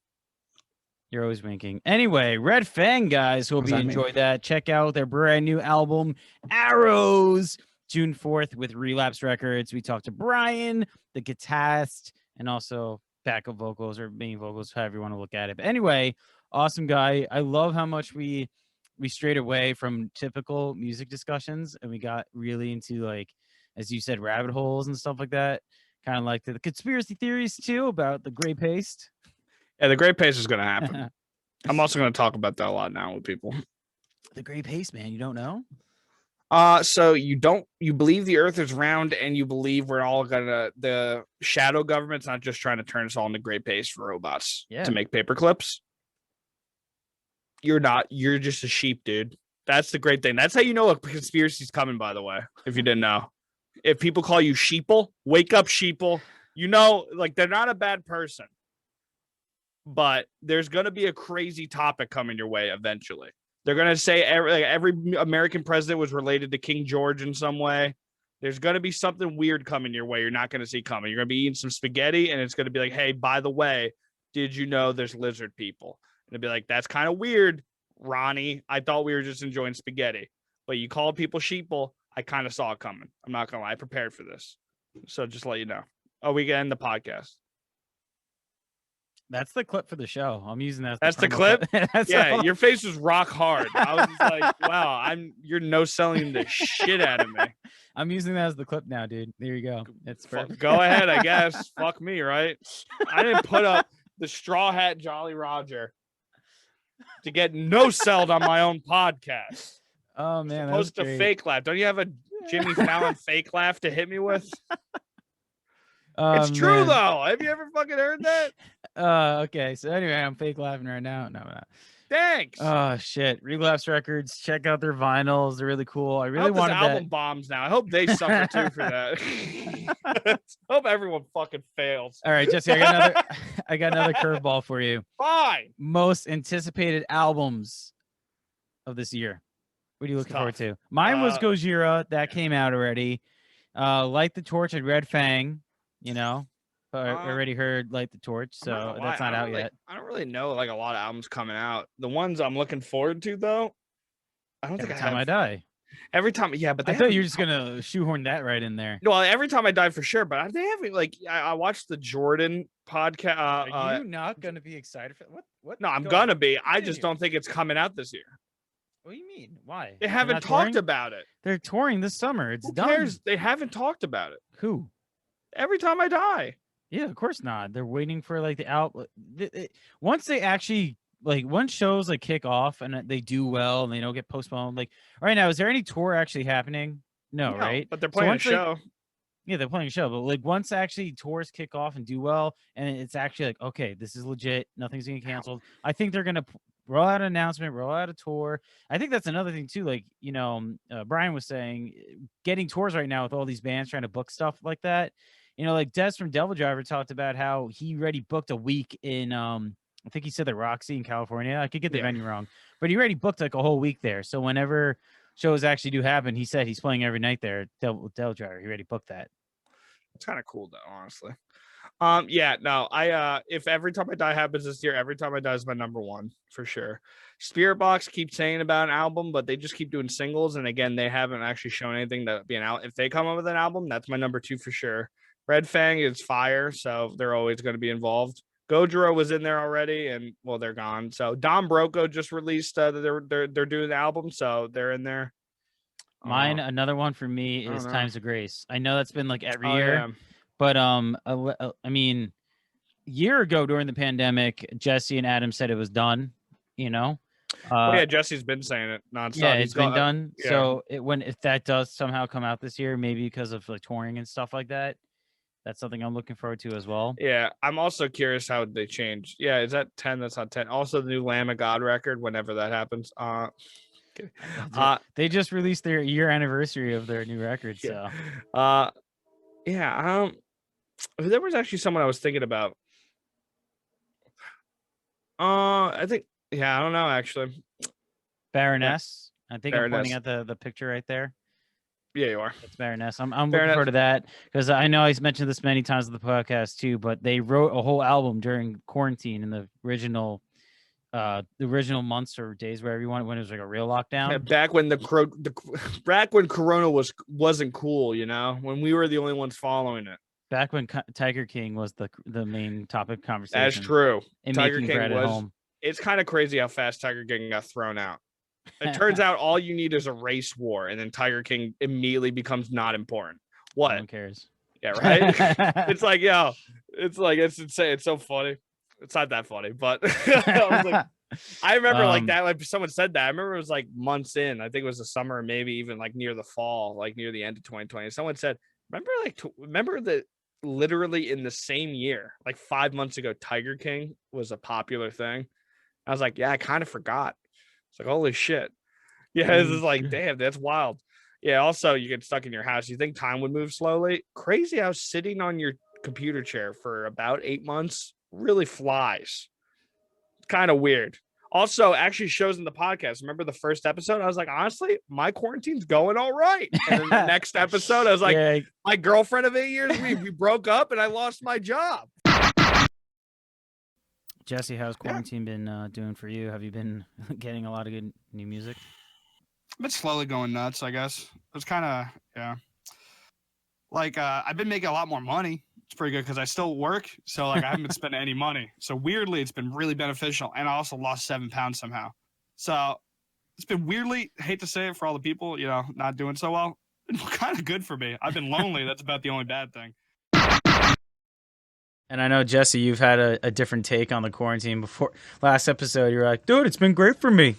You're always winking. Anyway, Red Fang, guys. Hope you enjoyed that. Check out their brand new album, Arrows, June 4th with Relapse Records. We talked to Bryan, the guitarist, and also backup vocals or main vocals, however you want to look at it. But anyway, awesome guy. I love how much we strayed away from typical music discussions, and we got really into, like, as you said, rabbit holes and stuff like that. Kind of like the conspiracy theories too about the gray paste. Yeah, the gray paste is going to happen. I'm also going to talk about that a lot now with people. The gray paste, man. You don't know? So you believe the earth is round, and you believe we're all the shadow government's not just trying to turn us all into gray paste for robots to make paper clips. You're not. You're just a sheep, dude. That's the great thing. That's how you know a conspiracy's coming, by the way, if you didn't know. If people call you sheeple, wake up, sheeple. You know, like, they're not a bad person. But there's going to be a crazy topic coming your way eventually. They're going to say every American president was related to King George in some way. There's going to be something weird coming your way you're not going to see coming. You're going to be eating some spaghetti, and it's going to be like, hey, by the way, did you know there's lizard people? And it'll be like, that's kind of weird, Ronnie. I thought we were just enjoying spaghetti. But you called people sheeple. I kind of saw it coming. I'm not going to lie. I prepared for this. So just let you know. Oh, we can end the podcast. That's the clip for the show. I'm using that. That's the clip. Yeah, your face was rock hard. I was just like, wow, you're no selling the shit out of me. I'm using that as the clip now, dude. There you go. It's perfect. Go ahead, I guess. Fuck me, right? I didn't put up the straw hat Jolly Roger to get no sold on my own podcast. Oh man, supposed to great. Fake laugh. Don't you have a Jimmy Fallon fake laugh to hit me with? It's true though. Have you ever fucking heard that? Okay. So anyway, I'm fake laughing right now. No, I'm not. Thanks. Oh shit, Relapse Records. Check out their vinyls. They're really cool. I I really hope this wanted album that. bombs now. I hope they suffer too for that. I hope everyone fucking fails. All right, Jesse, I got another. I got another curveball for you. Fine. Most anticipated albums of this year. What are you looking forward to? Mine was Gojira. That came out already. Light the Torch and Red Fang. You know, I already heard Light the Torch, so that's not out yet. I don't really know like a lot of albums coming out. The ones I'm looking forward to though, I don't Every think Time I Die. Every time, yeah, but I thought you were just gonna shoehorn that right in there. Well, Every Time I Die for sure, but they haven't like I watched the Jordan podcast. Are you not gonna be excited for what? What? No, I'm gonna be. I just don't think it's coming out this year. What do you mean? Why? They They're haven't not talked touring? about it. They're touring this summer. It's Who done. cares? They haven't talked about it. Who? Every Time I Die. Yeah, of course not. They're waiting for like the out. Once they actually once shows like kick off and they do well and they don't get postponed. Like right now, is there any tour actually happening? No, right? But they're playing a once show. Yeah, they're playing a show, but like once actually tours kick off and do well, and it's actually like, okay, this is legit. Nothing's getting canceled. I think they're gonna roll out an announcement, roll out a tour. I think that's another thing too. Like Bryan was saying, getting tours right now with all these bands trying to book stuff like that. Like Des from Devil Driver talked about how he already booked a week in I think he said the Roxy in California. I could get the venue wrong, but he already booked like a whole week there. So whenever shows actually do happen, he said he's playing every night there. Devil Driver, he already booked that. It's kind of cool though, honestly. If Every Time I Die happens this year, Every Time I Die is my number one for sure. Spirit Box keeps saying about an album, but they just keep doing singles, and again, they haven't actually shown anything that would be an out. If they come up with an album, that's my number two for sure. Red Fang is fire, so they're always going to be involved. Gojira was in there already, and well, they're gone. So Don Broco just released they're doing the album, so they're in there. Mine, another one for me is Times of Grace. I know that's been like every year, but I mean, a year ago during the pandemic, Jesse and Adam said it was done. Jesse's been saying it nonstop. Yeah, it's been done. Yeah. So if that does somehow come out this year, maybe because of like touring and stuff like that. That's something I'm looking forward to as well. Yeah, I'm also curious how they change. Yeah, is that 10? That's not 10. Also, the new Lamb of God record, whenever that happens. They just released their year anniversary of their new record. So, there was actually someone I was thinking about. I think, I don't know, actually. Baroness. I think Baroness. I'm pointing at the picture right there. Yeah, you are. It's Baroness. I'm looking forward to that because I know I've mentioned this many times on the podcast too, but they wrote a whole album during quarantine in the original months or days, wherever you want, when it was like a real lockdown. Yeah, back when back when Corona wasn't cool, when we were the only ones following it. Back when Tiger King was the main topic of conversation. That's true. And Tiger making King bread was. at home. It's kind of crazy how fast Tiger King got thrown out. It turns out all you need is a race war, and then Tiger King immediately becomes not important. What? No one cares. Yeah, right? It's like, it's insane. It's so funny. It's not that funny, but I remember like someone said that. I remember it was like months in. I think it was the summer, maybe even like near the fall, like near the end of 2020. Someone said, remember that literally in the same year, like 5 months ago, Tiger King was a popular thing. I was like, yeah, I kind of forgot. It's like, holy shit. Yeah, this is like, damn, that's wild. Yeah, also, you get stuck in your house. You think time would move slowly? Crazy how sitting on your computer chair for about 8 months really flies. It's kind of weird. Also, actually shows in the podcast. Remember the first episode? I was like, honestly, my quarantine's going all right. And then the next episode, I was like, my girlfriend of 8 years, we broke up and I lost my job. Jesse, how's quarantine been doing for you? Have you been getting a lot of good new music? I've been slowly going nuts, I guess. It's kind of, like, I've been making a lot more money. It's pretty good because I still work. So, like, I haven't been spending any money. So, weirdly, it's been really beneficial. And I also lost 7 pounds somehow. So, it's been weirdly, hate to say it for all the people, not doing so well. It's kind of good for me. I've been lonely. That's about the only bad thing. And I know, Jesse, you've had a different take on the quarantine before. Last episode, you were like, dude, it's been great for me.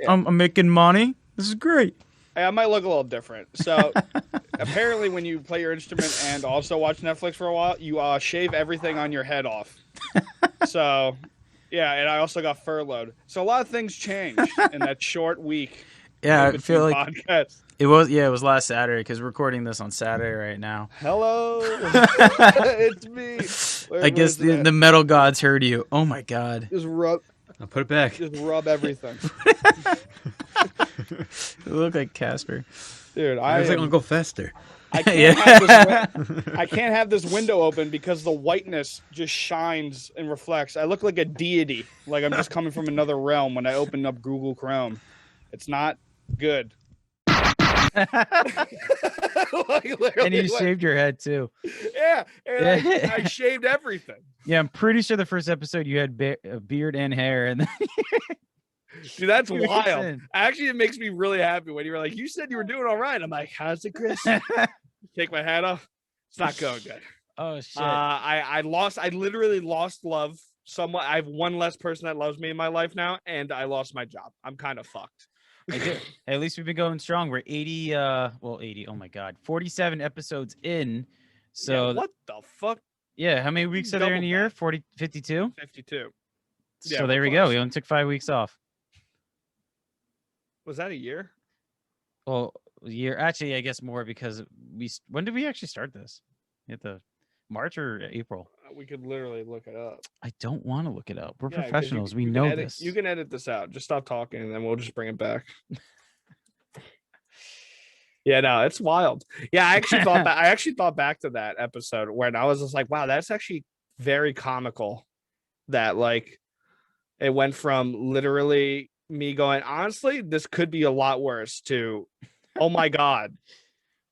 I'm making money. This is great. I might look a little different. So apparently when you play your instrument and also watch Netflix for a while, you shave everything on your head off. So Yeah, and I also got furloughed. So a lot of things changed in that short week. Yeah, in I feel between like podcasts. it was last Saturday because we're recording this on Saturday right now. Hello, it's me. I guess the metal gods heard you. Oh my god. Just rub. I'll put it back. Just rub everything, You look like Casper. dude. I was like Uncle Fester. I can't Yeah. I can't have this window open because the whiteness just shines and reflects. I look like a deity, like I'm just coming from another realm when I open up Google Chrome. It's not good. Like, And you literally, shaved your head too. yeah, and I shaved everything. Yeah, I'm pretty sure the first episode you had a beard and hair, and then Dude, that's 2 weeks wild. in. Actually, it makes me really happy when you were like, you said you were doing all right. I'm like, how's it, Chris? Take my hat off. It's not going good. Oh shit. I literally lost love somewhat. I have one less person that loves me in my life now, and I lost my job. I'm kind of fucked. Hey, at least we've been going strong. We're 80 80, oh my god, 47 episodes in. So Yeah, what the fuck? yeah, how many weeks are there in a year? 40 52? 52. So Yeah, there we're we go. close. We only took 5 weeks off. Was that a year? Well, year actually I guess more because when did we actually start this? At the March or April? We could literally look it up. I don't want to look it up. We're Yeah, 'cause you- professionals. We you can know edit- this. You can edit this out. Just stop talking, and then we'll just bring it back. Yeah, no, it's wild. Yeah, I actually thought back to that episode when I was just like, wow, that's actually very comical. That like it went from literally me going, honestly, this could be a lot worse to, oh my god.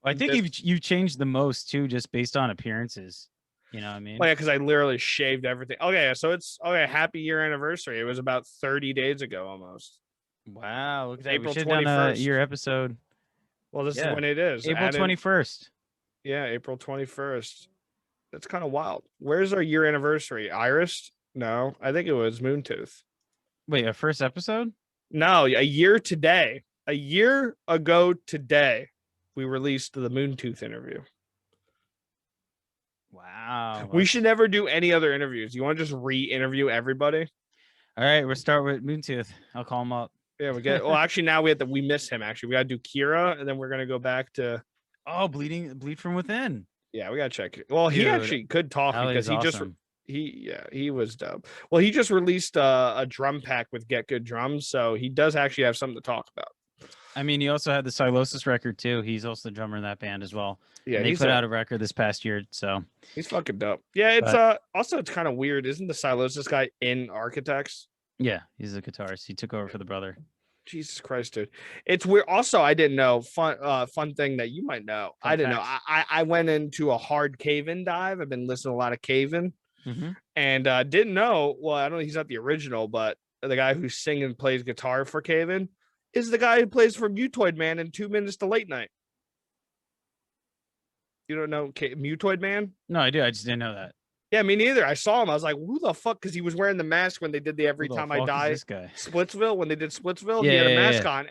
I think you've changed the most too, just based on appearances. You know what I mean? Oh yeah, because I literally shaved everything. Okay, so it's happy year anniversary. It was about 30 days ago almost. Wow, look at that. April We should have done a 21st. year episode. Well, this Yeah. is when it is. April Added- 21st. Yeah, April 21st. That's kind of wild. Where's our year anniversary? Iris? No, I think it was Moontooth. Wait, a first episode? No, a year today. A year ago today, we released the Moontooth interview. Wow. We should never do any other interviews. You want to just re-interview everybody? All right, we'll start with Moontooth. I'll call him up. Yeah, we get. Well, actually, now we miss him. Actually, we got to do Kira, and then we're gonna go back to. Oh, bleed from within. Yeah, we gotta check it. Well, he Dude, actually could talk because Ellie's he just awesome. he was dope. Well, he just released a drum pack with Get Good Drums, so he does actually have something to talk about. I mean, he also had the Silosis record too. He's also the drummer in that band as well. Yeah, And they he's put out a record this past year, so he's fucking dope. Yeah, it's also it's kind of weird, isn't the Silosis guy in Architects? yeah, he's a guitarist. He took over for the brother. Jesus Christ, dude. It's weird. Also, I didn't know fun thing that you might know. Fun I didn't know. facts. I went into a hard cave-in dive. I've been listening to a lot of cave-in Mhm. and didn't know. Well, I don't know. He's not the original, but the guy who sings and plays guitar for Cave-In is the guy who plays for Mutoid Man in 2 Minutes to Late Night. You don't know Mutoid Man? No, I do. I just didn't know that. Yeah, me neither. I saw him. I was like, who the fuck? Because he was wearing the mask when they did the Every Who the Time I fuck is Die this guy. Splitsville. When they did Splitsville, he Yeah, had a yeah, mask yeah. on.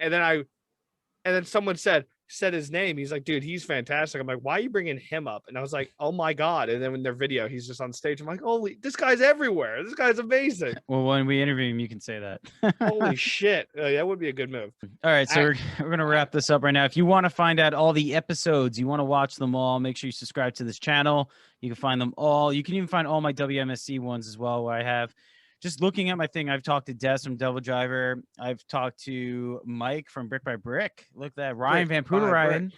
And then someone said his name. He's like, dude, he's fantastic. I'm like, why are you bringing him up? And I was like, oh my God. And then in their video, he's just on stage. I'm like, holy, this guy's everywhere. This guy's amazing. Well, when we interview him, you can say that. Holy shit. That would be a good move. All right, so we're going to wrap this up right now. If you want to find out all the episodes, you want to watch them all, make sure you subscribe to this channel. You can find them all. You can even find all my WMSC ones as well, where I have, just looking at my thing, I've talked to Des from Devil Driver. I've talked to Mike from Brick by Brick. Look at that. Ryan Van Brick by Poodle.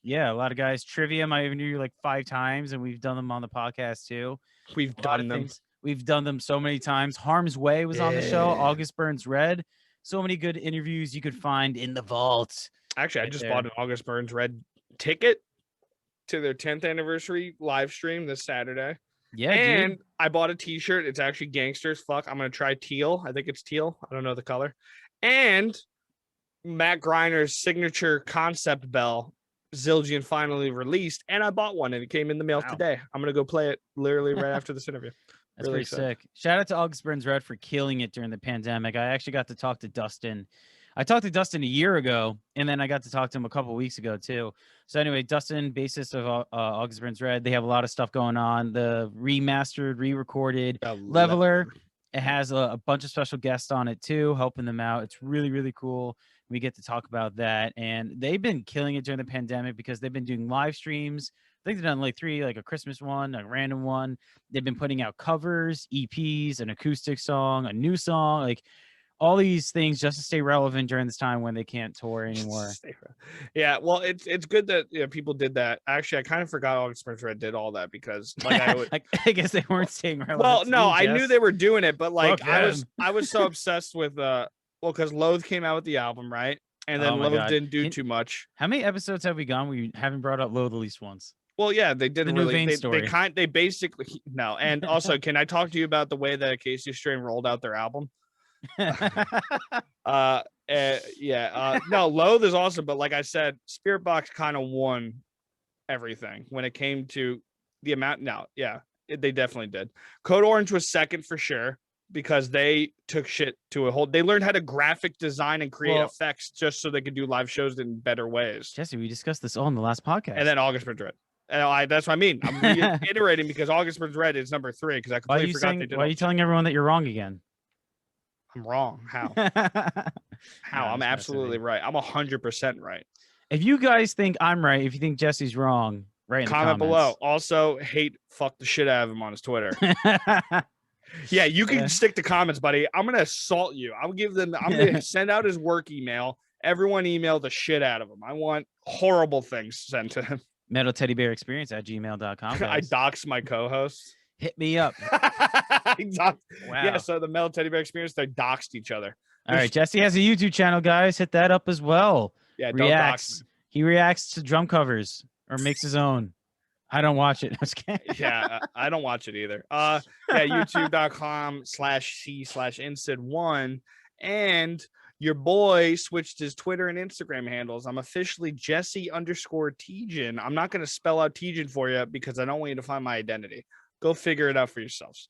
Yeah, a lot of guys. Trivium, I interviewed like 5 times, and we've done them on the podcast too. We've A lot done of them. things. We've done them so many times. Harm's Way was on the show. Yeah. August Burns Red. So many good interviews you could find in the vault. Actually, I right just there. bought an August Burns Red ticket to their 10th anniversary live stream this Saturday. Yeah, And dude. I bought a t-shirt. It's actually gangsters. Fuck. I'm going to try teal. I think it's teal. I don't know the color. And Matt Griner's signature concept bell, Zildjian finally released. And I bought one and it came in the mail Wow. today. I'm going to go play it literally right after this interview. That's really pretty excited. sick. Shout out to August Burns Red for killing it during the pandemic. I actually got to talk to Dustin. I talked to Dustin a year ago, and then I got to talk to him a couple weeks ago too. So anyway, Dustin, bassist of August Burns Red, they have a lot of stuff going on. The remastered, re-recorded Leveler, It has a bunch of special guests on it too, helping them out. It's really, really cool. We get to talk about that. And they've been killing it during the pandemic because they've been doing live streams. I think they've done like 3, like a Christmas one, a random one. They've been putting out covers, EPs, an acoustic song, a new song, like all these things just to stay relevant during this time when they can't tour anymore. Yeah, well, it's good that people did that. Actually, I kind of forgot August Burns Red did all that because like I guess they weren't staying relevant. Well, no, I knew they were doing it, but like Fuck them. I was so obsessed with because Loathe came out with the album, right? And then Oh my Loathe God. didn't do too much. How many episodes have we gone? We haven't brought up Loathe at least once. Well, yeah, they didn't The new really. Vane story. They basically no. And also, can I talk to you about the way that Casey Strain rolled out their album? No, Loathe is awesome, but like I said, Spirit Box kind of won everything when it came to the amount. No, yeah, they definitely did. Code Orange was second for sure because they took shit to a whole. They learned how to graphic design and create effects just so they could do live shows in better ways. Jesse, we discussed this all in the last podcast. And then August Burns Red. And that's what I mean. I'm reiterating because August Burns Red is number 3 because I completely forgot they did. Why are you telling everyone that you're wrong again? I'm wrong. How? How? I'm absolutely right. I'm 100% right. If you guys think I'm right, if you think Jesse's wrong, write in the Comment comments. below. Also, fuck the shit out of him on his Twitter. Yeah, you can stick to comments, buddy. I'm gonna assault you. I'm gonna send out his work email. Everyone email the shit out of him. I want horrible things sent to him. Metal Teddy Bear Experience at gmail.com. I dox my co-hosts. Hit me up. Wow. Wow. Yeah, so the Metal Teddy Bear Experience, they doxed each other. All right, Jesse has a YouTube channel, guys. Hit that up as well. Yeah, don't dox me. He reacts to drum covers or makes his own. I don't watch it. Yeah, I don't watch it either. Yeah, youtube.com/c/insid1. And your boy switched his Twitter and Instagram handles. I'm officially Jesse_Tejin. I'm not going to spell out Tejin for you because I don't want you to find my identity. Go figure it out for yourselves.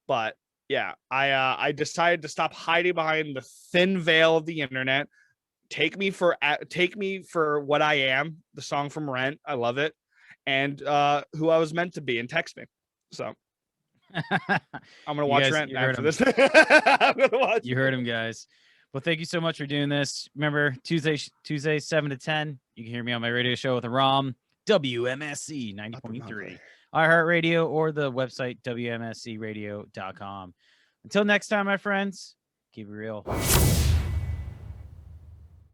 But yeah, I decided to stop hiding behind the thin veil of the internet. Take me for what I am. The song from Rent, I love it, and who I was meant to be, and text me. So I'm gonna watch Rent after this. I'm gonna watch. You heard him, guys. Well, thank you so much for doing this. Remember, Tuesday 7 to 10. You can hear me on my radio show with Rom, WMSC 90.3, iHeartRadio, or the website WMSCradio.com. Until next time, my friends, keep it real.